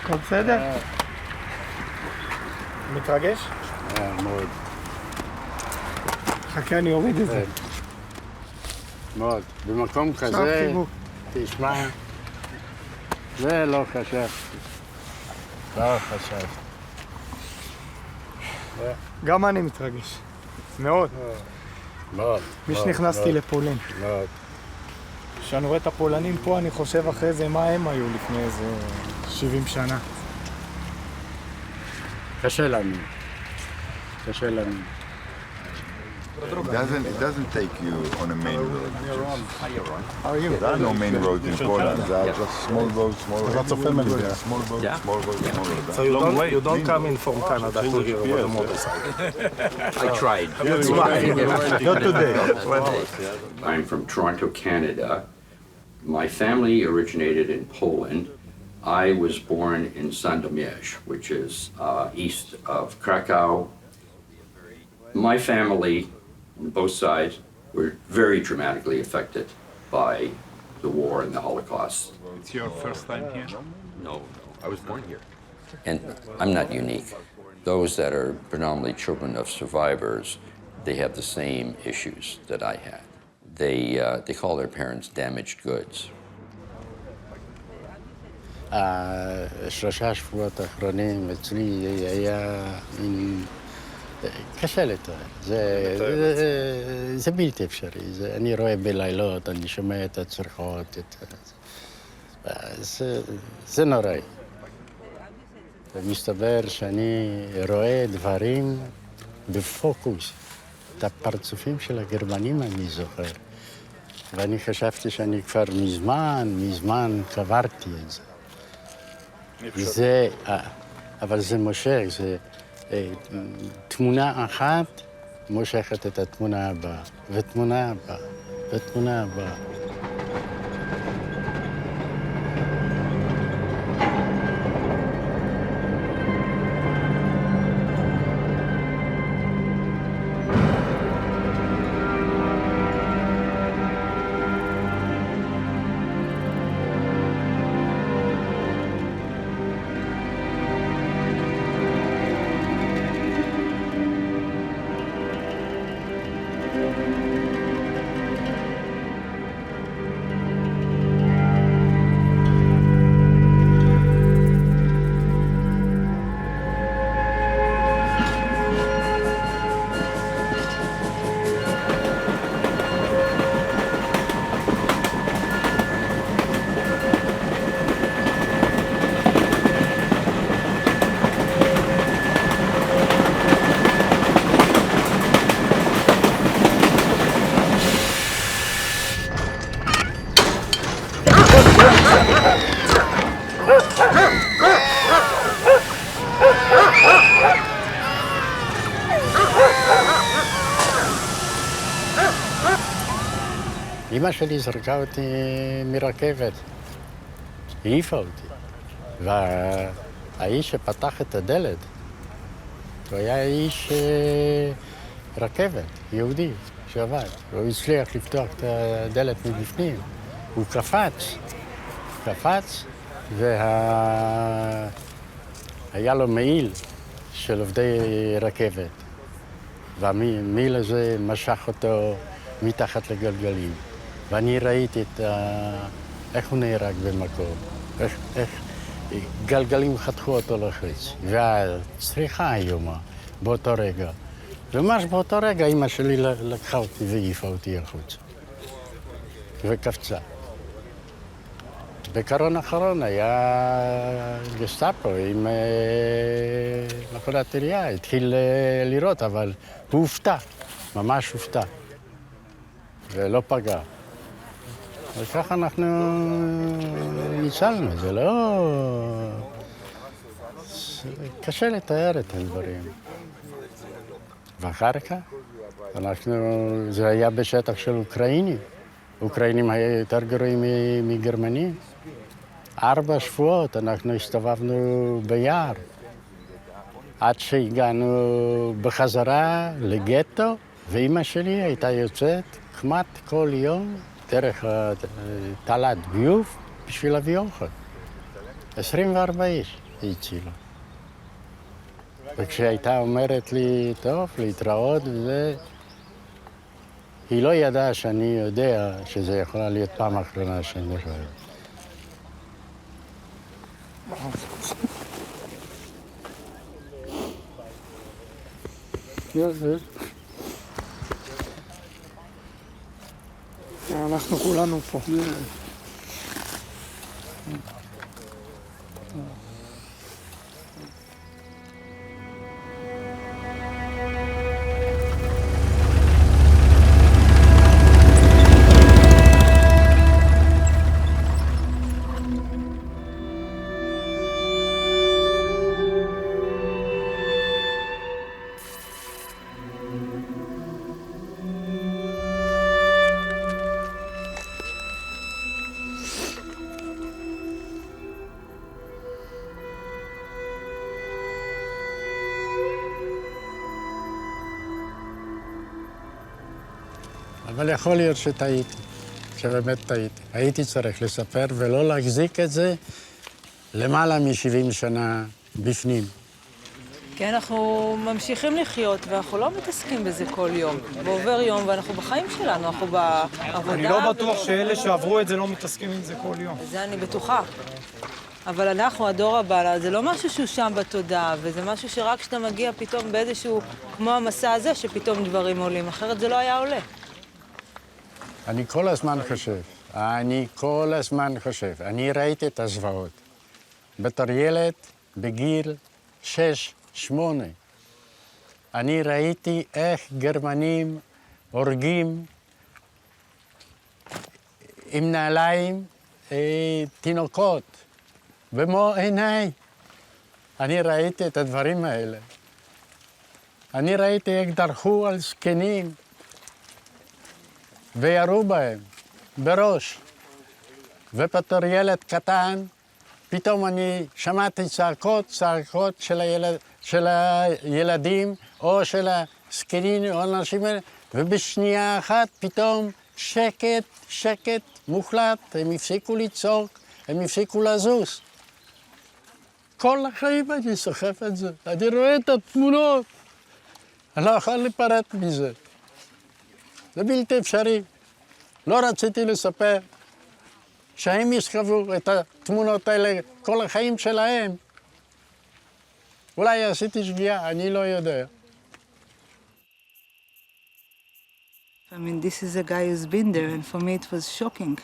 Speaker 3: הכל בסדר? מתרגש?
Speaker 5: מאוד.
Speaker 3: חכה, אני אוריד את זה.
Speaker 5: מאוד. במקום כזה, תשמע, זה לא חשבתי. לא חשבתי.
Speaker 3: גם אני מתרגש. מאוד.
Speaker 5: מאוד.
Speaker 3: מי שנכנסתי לפולין.
Speaker 5: מאוד.
Speaker 3: כשאני רואה את הפולנים פה, אני חושב אחרי זה מה הם היו לפני איזה 70 שנה.
Speaker 5: קשה לנו. קשה לנו.
Speaker 12: It doesn't take you on a main road.
Speaker 15: How are you?
Speaker 12: There are no main roads in Poland. There are just small roads, small roads.
Speaker 15: Lots of family there.
Speaker 12: Small roads, small roads, small roads.
Speaker 10: So you don't come in from Canada to hear about the motorcycle.
Speaker 6: I tried.
Speaker 15: Not today.
Speaker 6: I'm from Toronto, Canada. My family originated in Poland. I was born in Sandomierz, which is east of Krakow. My family, on both sides, were very dramatically affected by the war and the Holocaust.
Speaker 8: It's your first time here?
Speaker 6: No, I was born here. And I'm not unique. Those that are predominantly children of survivors, they have the same issues that I had. They call their parents damaged goods.
Speaker 5: השלושה שבועות האחרונים אצלי היה קשה לתאר. זה בלתי אפשרי. אני רואה בלילות, אני שומע את הצרחות. זה נוראי. ומסתבר שאני רואה דברים בפוקוס. את הפרצופים של הגרמנים אני זוכר. ואני חשבתי שאני כבר מזמן קברתי את זה. אבל זה מושך, זה תמונה אחת מושכת את התמונה הבאה, ותמונה הבאה, ותמונה הבאה. אמא שלי זרקה אותי מרכבת, העיפה אותי. והאיש שפתח את הדלת, הוא היה איש רכבת, יהודי, שעבד. הוא הצליח לפתוח את הדלת מבפנים. הוא קפץ, היה לו מעיל של עובדי רכבת, והמעיל הזה משך אותו מתחת לגלגלים. ואני ראיתי איך הוא נהרג במקום, איך גלגלים חתכו אותו לחץ, והצריכה איומה באותו רגע. וממש באותו רגע אמא שלי לקחה אותי והעיפה אותי החוצה, וקפצה. בקרון האחרון היה גסטאפו עם מכונת ירייה, התחיל לראות, אבל הוא הופתע, ממש הופתע, ולא פגע. וככה אנחנו ניצלנו, זה לא... קשה לתאר את הדברים. ואחר כך, זה היה בשטח של אוקראינים. אוקראינים היו יותר גרועים מגרמנים. 4 שבועות אנחנו הסתובבנו ביער, עד שהגענו בחזרה לגטו, ואמא שלי הייתה יוצאת כמעט כל יום דרך תעלת ביוב בשביל להביא אוכל. 24 איש היא הצילה. וכשהייתה אומרת לי, טוב, להתראות וזה, היא לא ידעה שאני יודע שזה יכולה להיות פעם אחרונה שאני רואה.
Speaker 7: אנחנו כולנו פה.
Speaker 5: אבל יכול להיות שטעיתי, שבאמת טעיתי. הייתי צריך לספר ולא להחזיק את זה למעלה מ-70 שנה בפנים.
Speaker 18: כן, אנחנו ממשיכים לחיות, ואנחנו לא מתעסקים בזה כל יום. ועובר יום, ואנחנו בחיים שלנו, אנחנו בעבודה...
Speaker 3: אני לא בטוח שאלה שעברו את זה לא מתעסקים עם זה כל יום.
Speaker 18: זה אני בטוחה. אבל אנחנו, הדור הבא, זה לא משהו שהוא שם בתודעה, וזה משהו שרק כשאתה מגיע פתאום באיזשהו, כמו המסע הזה, שפתאום דברים עולים, אחרת זה לא היה עולה.
Speaker 5: אני כל הזמן חושב. אני ראיתי את הזוועות. בתור ילד, בגיל 6-8, אני ראיתי איך גרמנים הורגים עם נעליים תינוקות, במו עיניי. אני ראיתי את הדברים האלה. אני ראיתי איך דרכו על זקנים וירו בהם בראש. ובתור ילד קטן, פתאום אני שמעתי צעקות של הילדים או של הזקנים או אנשים האלה, ובשנייה אחת פתאום שקט מוחלט, הם הפסיקו לצעוק, הם הפסיקו לזוז. כל החיים אני סוחף את זה, אני רואה את התמונות, אני לא יכול להיפרד מזה. זה בלתי אפשרי. לא רציתי לספר שהם יסחבו את התמונות האלה כל החיים שלהם. אולי עשיתי שגיאה, אני לא יודע.
Speaker 18: I mean, this is a guy who's been there, and for me it was shocking.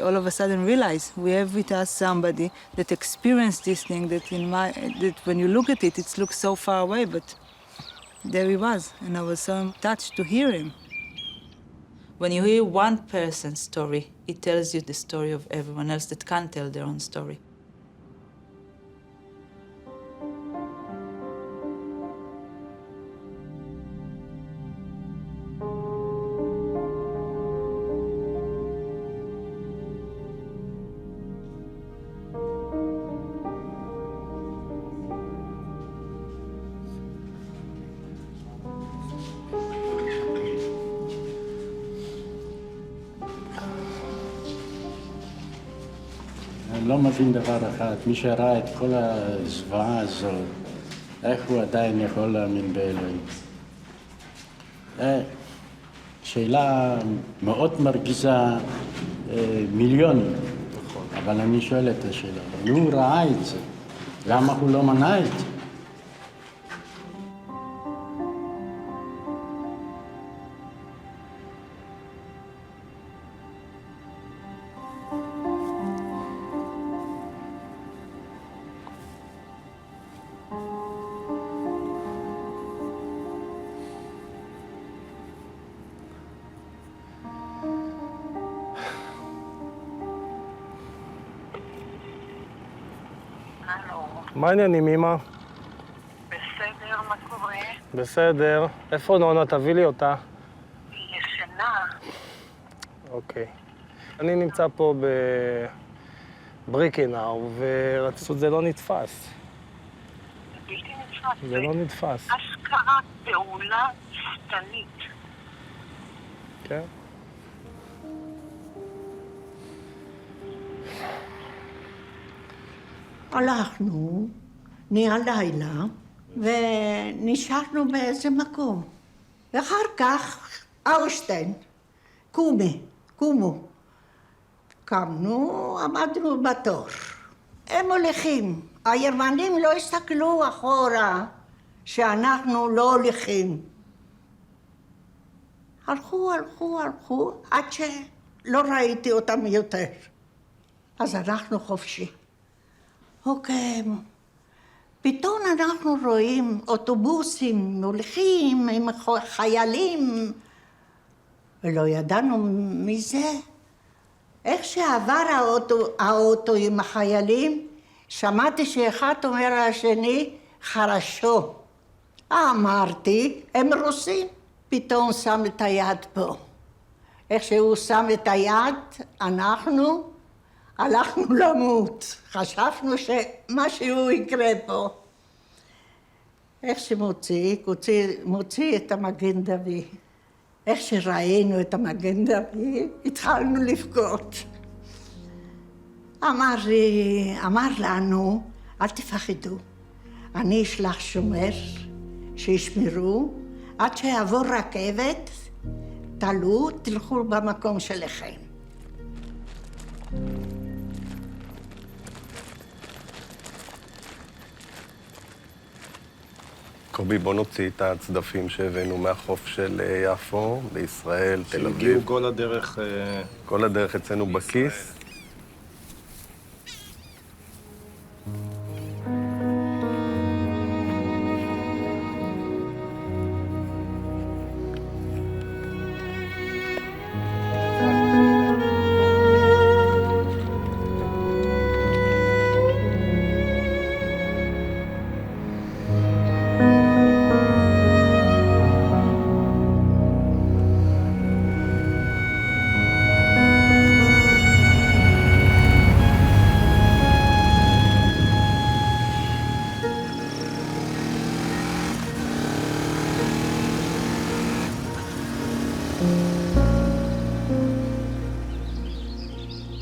Speaker 18: All of a sudden realize we have with us somebody that experienced this thing that when you look at it, it looks so far away, but there he was, and I was so touched to hear him. When you hear one person's story, it tells you the story of everyone else that can't tell their own story.
Speaker 5: לא מבין דבר אחד, מי שראה את כל הזוועה הזאת, איך הוא עדיין יכול להאמין באלוהים? שאלה מאוד מרגיזה מיליונים, אבל אני שואל את השאלה, הוא ראה את זה, למה הוא לא מנע את זה?
Speaker 10: מה העניינים, אמא?
Speaker 8: בסדר, מה קורה?
Speaker 10: בסדר. איפה נונה? תביא לי אותה.
Speaker 8: היא ישנה.
Speaker 10: אוקיי. אני נמצא פה בבריקנאו, ורצות זה לא נתפס.
Speaker 8: בלתי נתפס.
Speaker 10: זה לא נתפס.
Speaker 8: אשכרה פעולה שטנית.
Speaker 10: כן.
Speaker 8: הלכנו, נהיה לילה, ונשארנו באיזה מקום. ואחר כך, אושטיין, קומו. קמנו, עמדנו בתור. הם הולכים. הירמנים לא הסתכלו אחורה שאנחנו לא הולכים. הלכו, עד שלא ראיתי אותם יותר. אז אנחנו חופשי. אוקיי, פתאום אנחנו רואים אוטובוסים הולכים עם חיילים, ולא ידענו מי זה. איך שעבר האוטו עם החיילים, שמעתי שאחד אומר לשני, חרשו. אמרתי, הם רוסים. פתאום שם את היד פה. איך שהוא שם את היד, אנחנו הלכנו למות. חשבנו שמשהו יקרה פה. איך שמוציא את המגן דוד. איך שראינו את המגן דוד, התחלנו לבכות. אמר לנו, אל תפחדו, אני אשלח שומר שישמרו, עד שיעבור רכבת, תעלו, תלכו במקום שלכם.
Speaker 2: קובי, בוא נוציא את הצדפים שהבאנו מהחוף של יפו, בישראל, תל אביב.
Speaker 10: שהגיעו כל הדרך...
Speaker 2: כל הדרך אצלנו בכיס.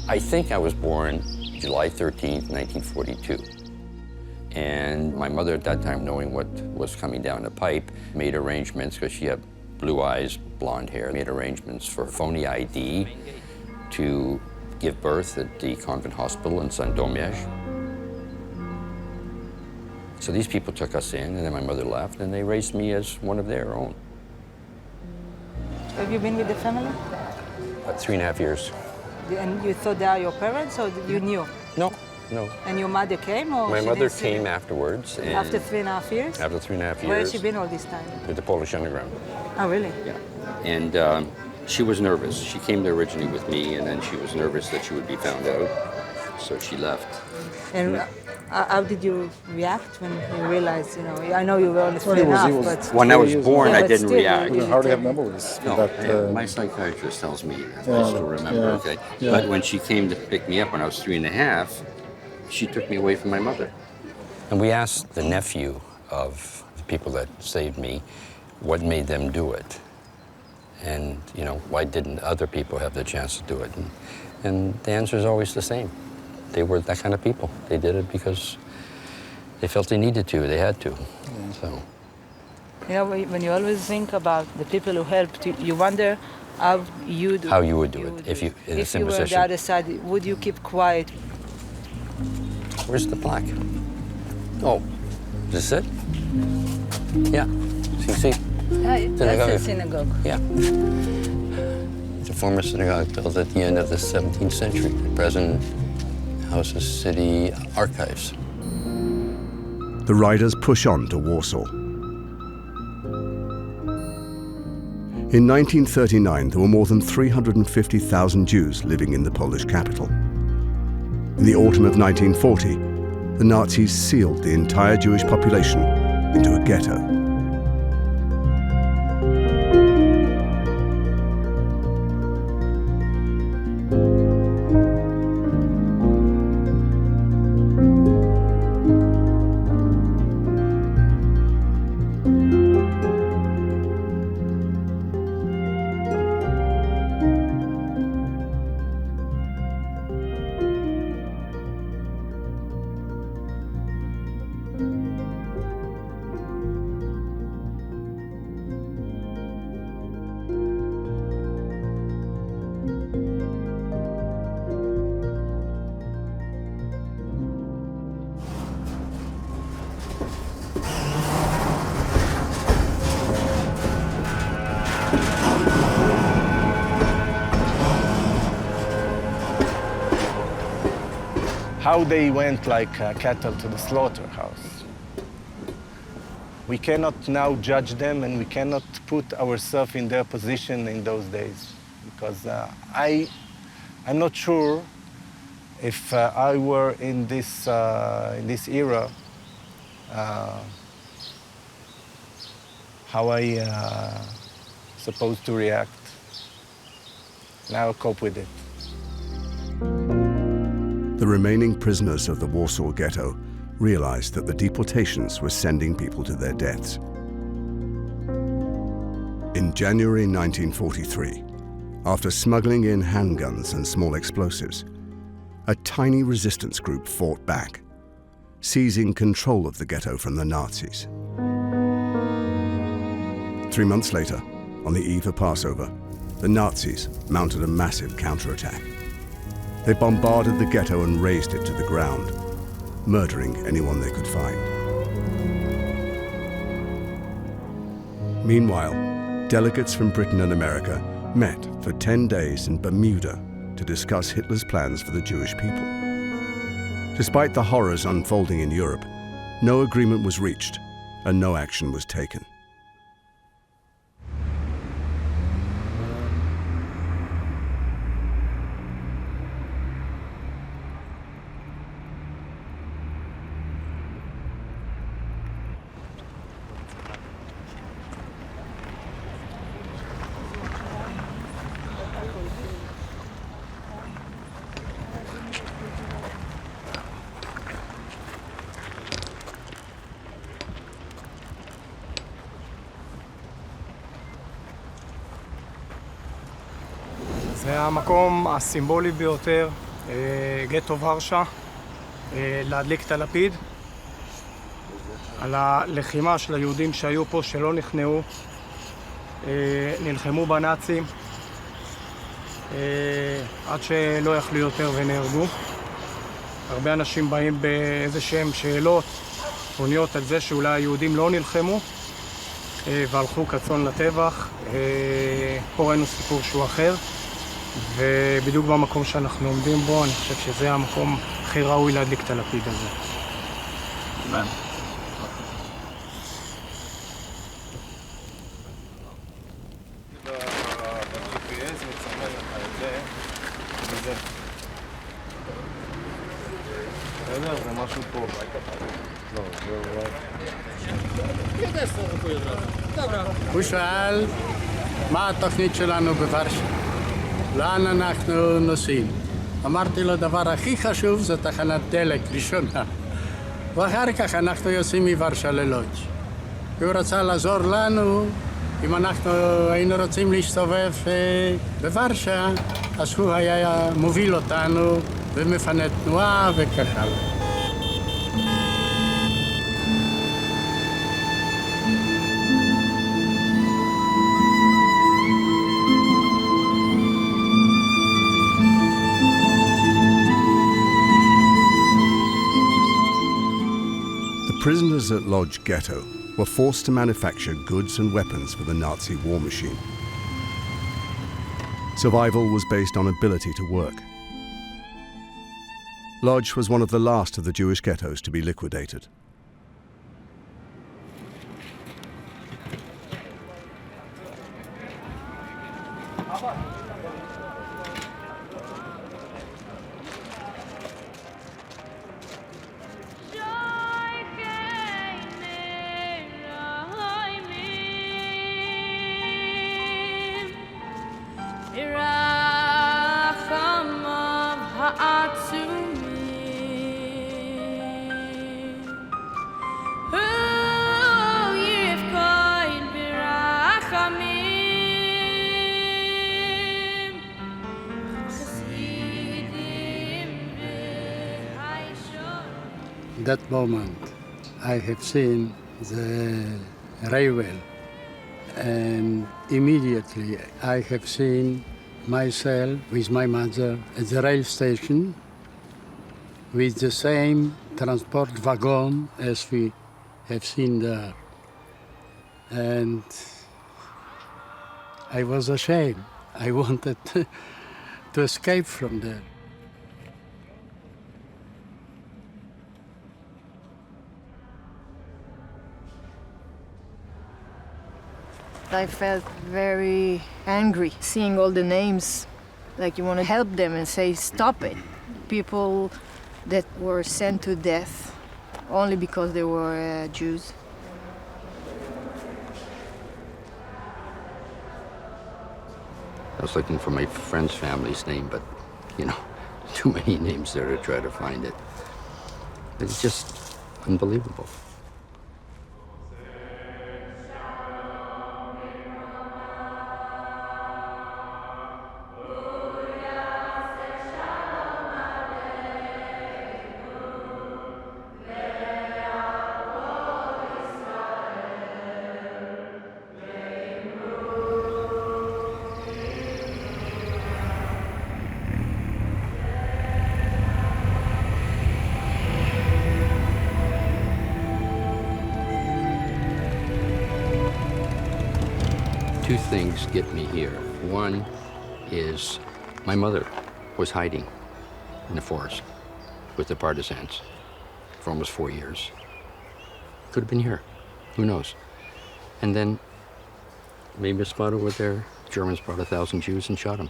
Speaker 6: I think I was born July 13th, 1942. And my mother at that time, knowing what was coming down the pipe, made arrangements, because she had blue eyes, blonde hair, made arrangements for phony ID to give birth at the convent hospital in Sandomierz. So these people took us in, and then my mother left, and they raised me as one of their own.
Speaker 18: Have you been with the family?
Speaker 6: About 3.5 years.
Speaker 18: And you thought they are your parents, or you knew?
Speaker 6: No.
Speaker 18: And your mother came, or
Speaker 6: my
Speaker 18: she
Speaker 6: mother
Speaker 18: didn't see
Speaker 6: came
Speaker 18: you?
Speaker 6: afterwards. And
Speaker 18: After 3.5 years?
Speaker 6: After 3.5 years.
Speaker 18: Where has she been all this time?
Speaker 6: With the Polish Underground.
Speaker 18: Oh, really?
Speaker 6: Yeah. And she was nervous. She came there originally with me, and then she was nervous that she would be found out, so she left.
Speaker 18: And how did you react when you realized, I know you were only 3.5, but...
Speaker 6: When I was born, I didn't
Speaker 15: still,
Speaker 6: react.
Speaker 15: You hardly have memories.
Speaker 6: No,
Speaker 15: That,
Speaker 6: my psychiatrist tells me that I still remember, okay?
Speaker 15: Yeah.
Speaker 6: But when she came to pick me up when I was 3.5, she took me away from my mother. And we asked the nephew of the people that saved me what made them do it. And, why didn't other people have the chance to do it? And the answer is always the same. they were that kind of people. They did it because they felt they needed to, they had to. So.
Speaker 18: You know, when you always think about the people who helped, you wonder how you would do it.
Speaker 6: If you in the
Speaker 18: if
Speaker 6: same
Speaker 18: you were on
Speaker 6: position.
Speaker 18: the other side, would you keep quiet?
Speaker 6: Where's the plaque? Oh, is this it? Yeah. See?
Speaker 18: That's a synagogue.
Speaker 6: Yeah. The former synagogue built at the end of the 17th century. The present houses city archives.
Speaker 1: The riders push on to Warsaw. In 1939, there were more than 350,000 Jews living in the Polish capital. In the autumn of 1940, the Nazis sealed the entire Jewish population into a ghetto.
Speaker 2: How they went like cattle to the slaughterhouse. We cannot now judge them, and we cannot put ourselves in their position in those days, because I'm not sure if I were in this era, how I supposed to react. Now cope with it.
Speaker 1: The remaining prisoners of the Warsaw Ghetto realized that the deportations were sending people to their deaths. In January 1943, after smuggling in handguns and small explosives, a tiny resistance group fought back, seizing control of the ghetto from the Nazis. 3 months later, on the eve of Passover, the Nazis mounted a massive counterattack. They bombarded the ghetto and razed it to the ground, murdering anyone they could find. Meanwhile, delegates from Britain and America met for 10 days in Bermuda to discuss Hitler's plans for the Jewish people. Despite the horrors unfolding in Europe, no agreement was reached and no action was taken.
Speaker 3: זה המקום הסימבולי ביותר, גטו ורשה, להדליק את הלפיד על הלחימה של היהודים שהיו פה, שלא נכנעו, נלחמו בנאצים עד שלא יכלו יותר ונהרגו. הרבה אנשים באים באיזה שהם שאלות עוניות על זה שאולי היהודים לא נלחמו והלכו כצאן לטבח. פה ראינו סיפור שהוא אחר, ובדיוק במקום שאנחנו עומדים בו, אני חושב שזה המקום הכי ראוי להדליק את הלפיד הזה. אמן.
Speaker 2: זה משהו פה.
Speaker 5: הוא שאל מה התוכנית שלנו בוורשה, לאן אנחנו נוסעים. אמרתי לו, הדבר הכי חשוב זה תחנת דלק ראשונה, ואחר כך אנחנו יוצאים מוורשה ללודז'. הוא רצה לעזור לנו, אם אנחנו היינו רוצים להסתובב בוורשה, אז הוא היה מוביל אותנו ומפנה תנועה וכך הלאה.
Speaker 1: Prisoners at Lodz ghetto were forced to manufacture goods and weapons for the Nazi war machine. Survival was based on ability to work. Lodz was one of the last of the Jewish ghettos to be liquidated.
Speaker 5: That moment, I have seen the railway, and immediately I have seen myself with my mother at the rail station with the same transport wagon as we have seen there. And I was ashamed. I wanted to escape from there.
Speaker 9: I felt very angry seeing all the names, like you want to help them and say, stop it. People that were sent to death only because they were Jews.
Speaker 6: I was looking for my friend's family's name, but, you know, too many names there to try to find it. It's just unbelievable. Two things get me here. One is my mother was hiding in the forest with the partisans for almost 4 years. Could have been here, who knows? And then maybe a spot over there, Germans brought 1,000 Jews and shot them.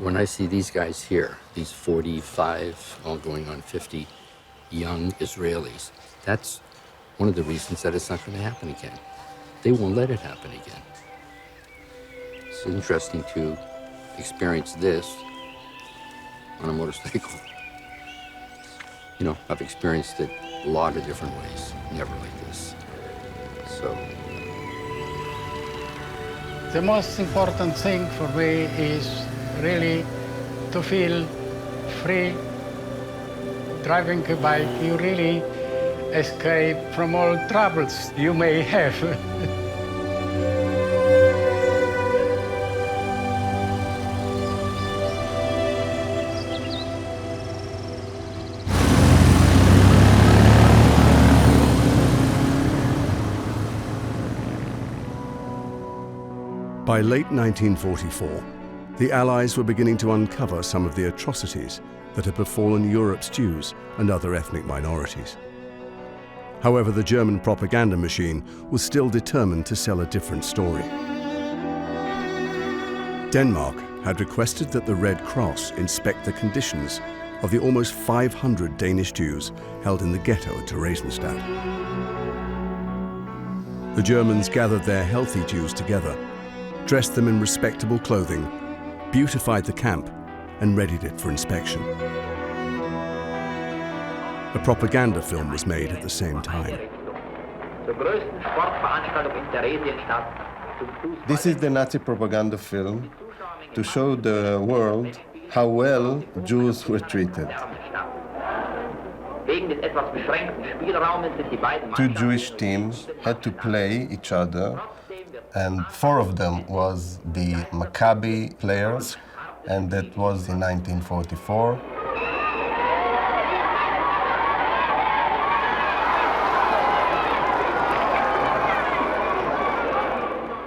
Speaker 6: When I see these guys here, these 45, all going on 50 young Israelis, that's one of the reasons that it's not going to happen again. They won't let it happen again. It's interesting to experience this on a motorcycle. You know, I've experienced it a lot of different ways, never like this. So.
Speaker 5: The most important thing for me is really to feel free. Driving a bike, you really escape from all troubles you may have.
Speaker 1: By late 1944, the Allies were beginning to uncover some of the atrocities that had befallen Europe's Jews and other ethnic minorities. However, the German propaganda machine was still determined to sell a different story. Denmark had requested that the Red Cross inspect the conditions of the almost 500 Danish Jews held in the ghetto at Theresienstadt. The Germans gathered their healthy Jews together, dressed them in respectable clothing, beautified the camp and readied it for inspection. A propaganda film was made at the same time.
Speaker 2: This is the Nazi propaganda film to show the world how well Jews were treated. Two Jewish teams had to play each other, and 4 of them was the Maccabi players, and that was in 1944.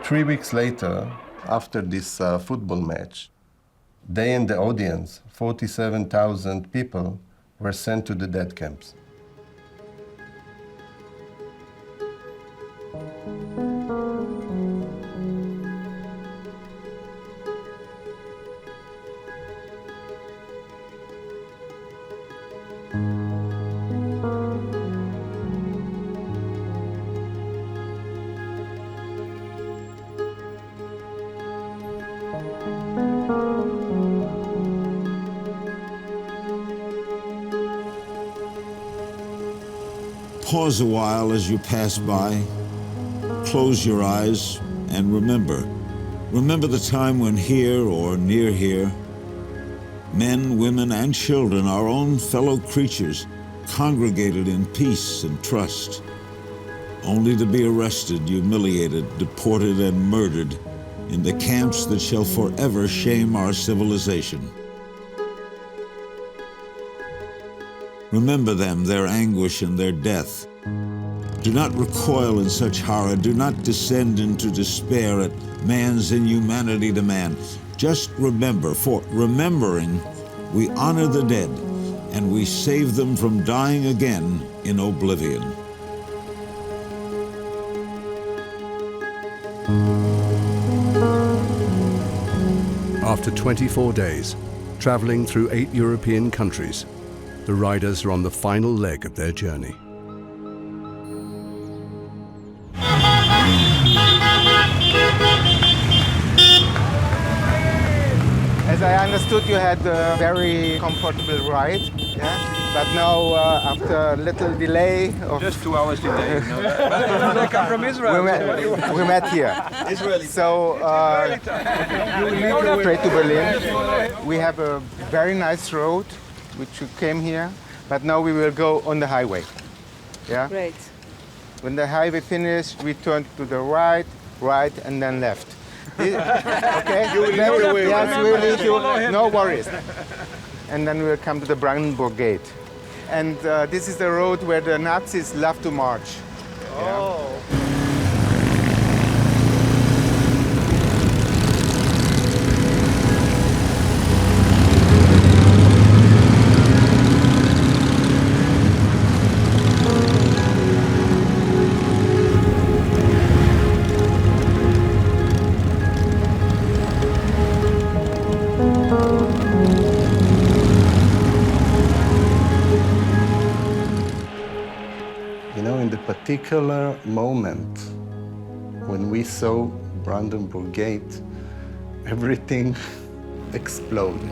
Speaker 2: Three weeks later, after this football match, they and the audience, 47,000 people, were sent to the death camps.
Speaker 11: Pause a while as you pass by, close your eyes, and remember. Remember the time when here or near here, men, women, and children, our own fellow creatures, congregated in peace and trust, only to be arrested, humiliated, deported, and murdered in the camps that shall forever shame our civilization. Remember them, their anguish and their death. Do not recoil in such horror. Do not descend into despair at man's inhumanity to man. Just remember, for remembering, we honor the dead, and we save them from dying again in oblivion.
Speaker 1: After 24 days, traveling through 8 European countries, the riders are on the final leg of their journey.
Speaker 4: As I understood, you had a very comfortable ride, yeah? But now, after a little delay of...
Speaker 13: Just 2 hours delay.
Speaker 4: I come from Israel. We met here.
Speaker 13: Israeli.
Speaker 4: So, you leave straight to Berlin. We have a very nice road, which you came here, but now we will go on the highway. Yeah?
Speaker 18: Great.
Speaker 4: When the highway finished, we turn to the right, and then left. Okay?
Speaker 12: You will lead the way.
Speaker 4: Yes, we will lead you. No worries. And then we'll come to the Brandenburg Gate. And this is the road where the Nazis love to march.
Speaker 12: Oh.
Speaker 2: Particular moment when we saw Brandenburg Gate, everything exploded.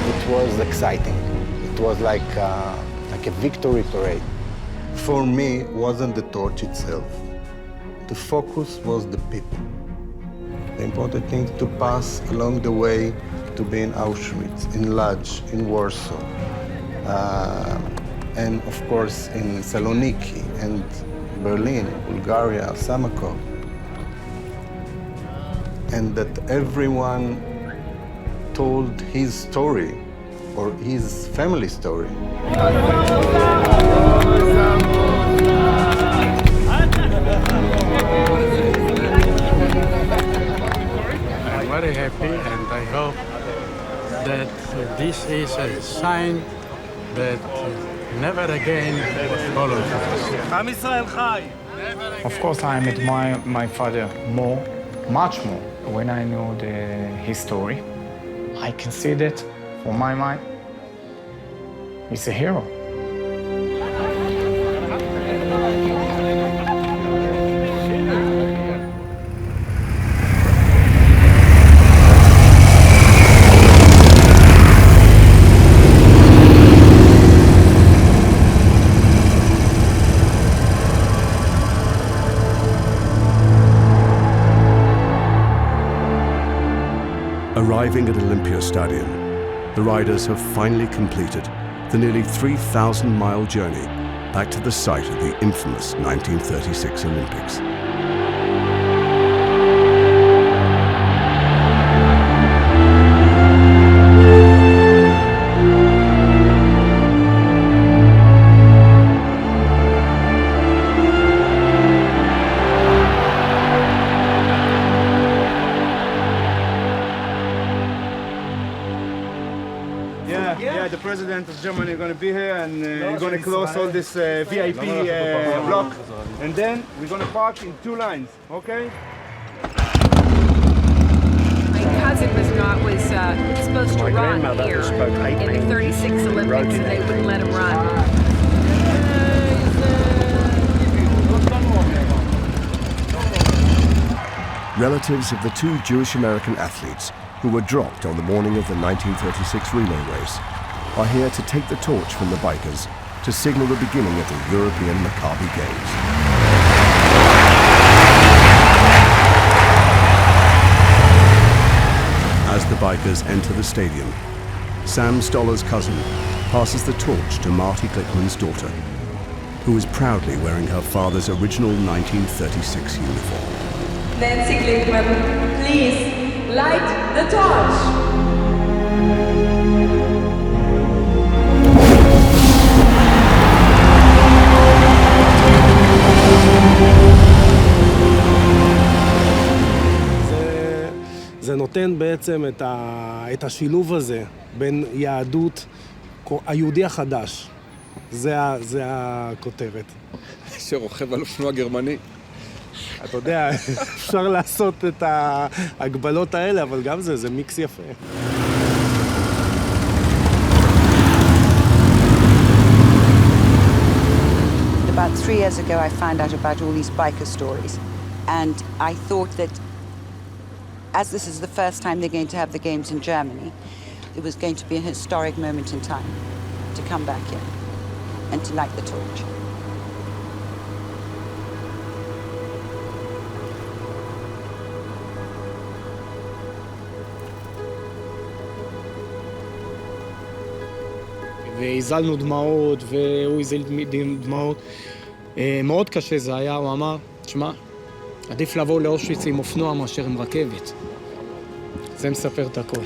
Speaker 4: It was exciting. It was like a victory parade.
Speaker 2: For me, it wasn't the torch itself. The focus was the people. The important thing to pass along the way to be in Auschwitz, in Lodz, in Warsaw, and of course in Thessaloniki and Berlin, Bulgaria, Samakov. And that everyone told his story or his family story.
Speaker 5: I'm very happy, and I hope that this is a sign that never again Holocaust.
Speaker 3: Of course, I admire my father more, much more, when I know his story. I can see that, for my mind, He's a hero.
Speaker 1: Arriving at Olympia Stadium, the riders have finally completed the nearly 3,000-mile journey back to the site of the infamous 1936 Olympics.
Speaker 16: The president of Germany is going to be here, and we're going to close all this VIP block, and then we're going to park in 2 lines, okay?
Speaker 14: My cousin was supposed to run here in the 36 Olympics, and they wouldn't let him run.
Speaker 1: Relatives of the 2 Jewish-American athletes who were dropped on the morning of the 1936 relay race are here to take the torch from the bikers to signal the beginning of the European Maccabi Games. As the bikers enter the stadium, Sam Stoller's cousin passes the torch to Marty Glickman's daughter, who is proudly wearing her father's original 1936 uniform.
Speaker 17: Nancy Glickman, please light the torch.
Speaker 10: זה נותן בעצם את השילוב הזה בין יהדות, היהודי החדש. זה הכותרת.
Speaker 20: שרוכב על אופנוע גרמני.
Speaker 10: אתה יודע, אפשר לעשות את ההגבלות האלה, אבל גם זה מיקס יפה.
Speaker 24: About 3 years ago, I found out about all these biker stories, and I thought that as this is the first time they're going to have the games in Germany, it was going to be a historic moment in time to come back here and to light the torch.
Speaker 3: והזלנו דמעות, והוא הזיל דמעות. מאוד קשה זה היה, הוא אמר, תשמע, עדיף לבוא לאושוויץ עם אופנוע מאשר עם רכבת. זה מספר את הכל.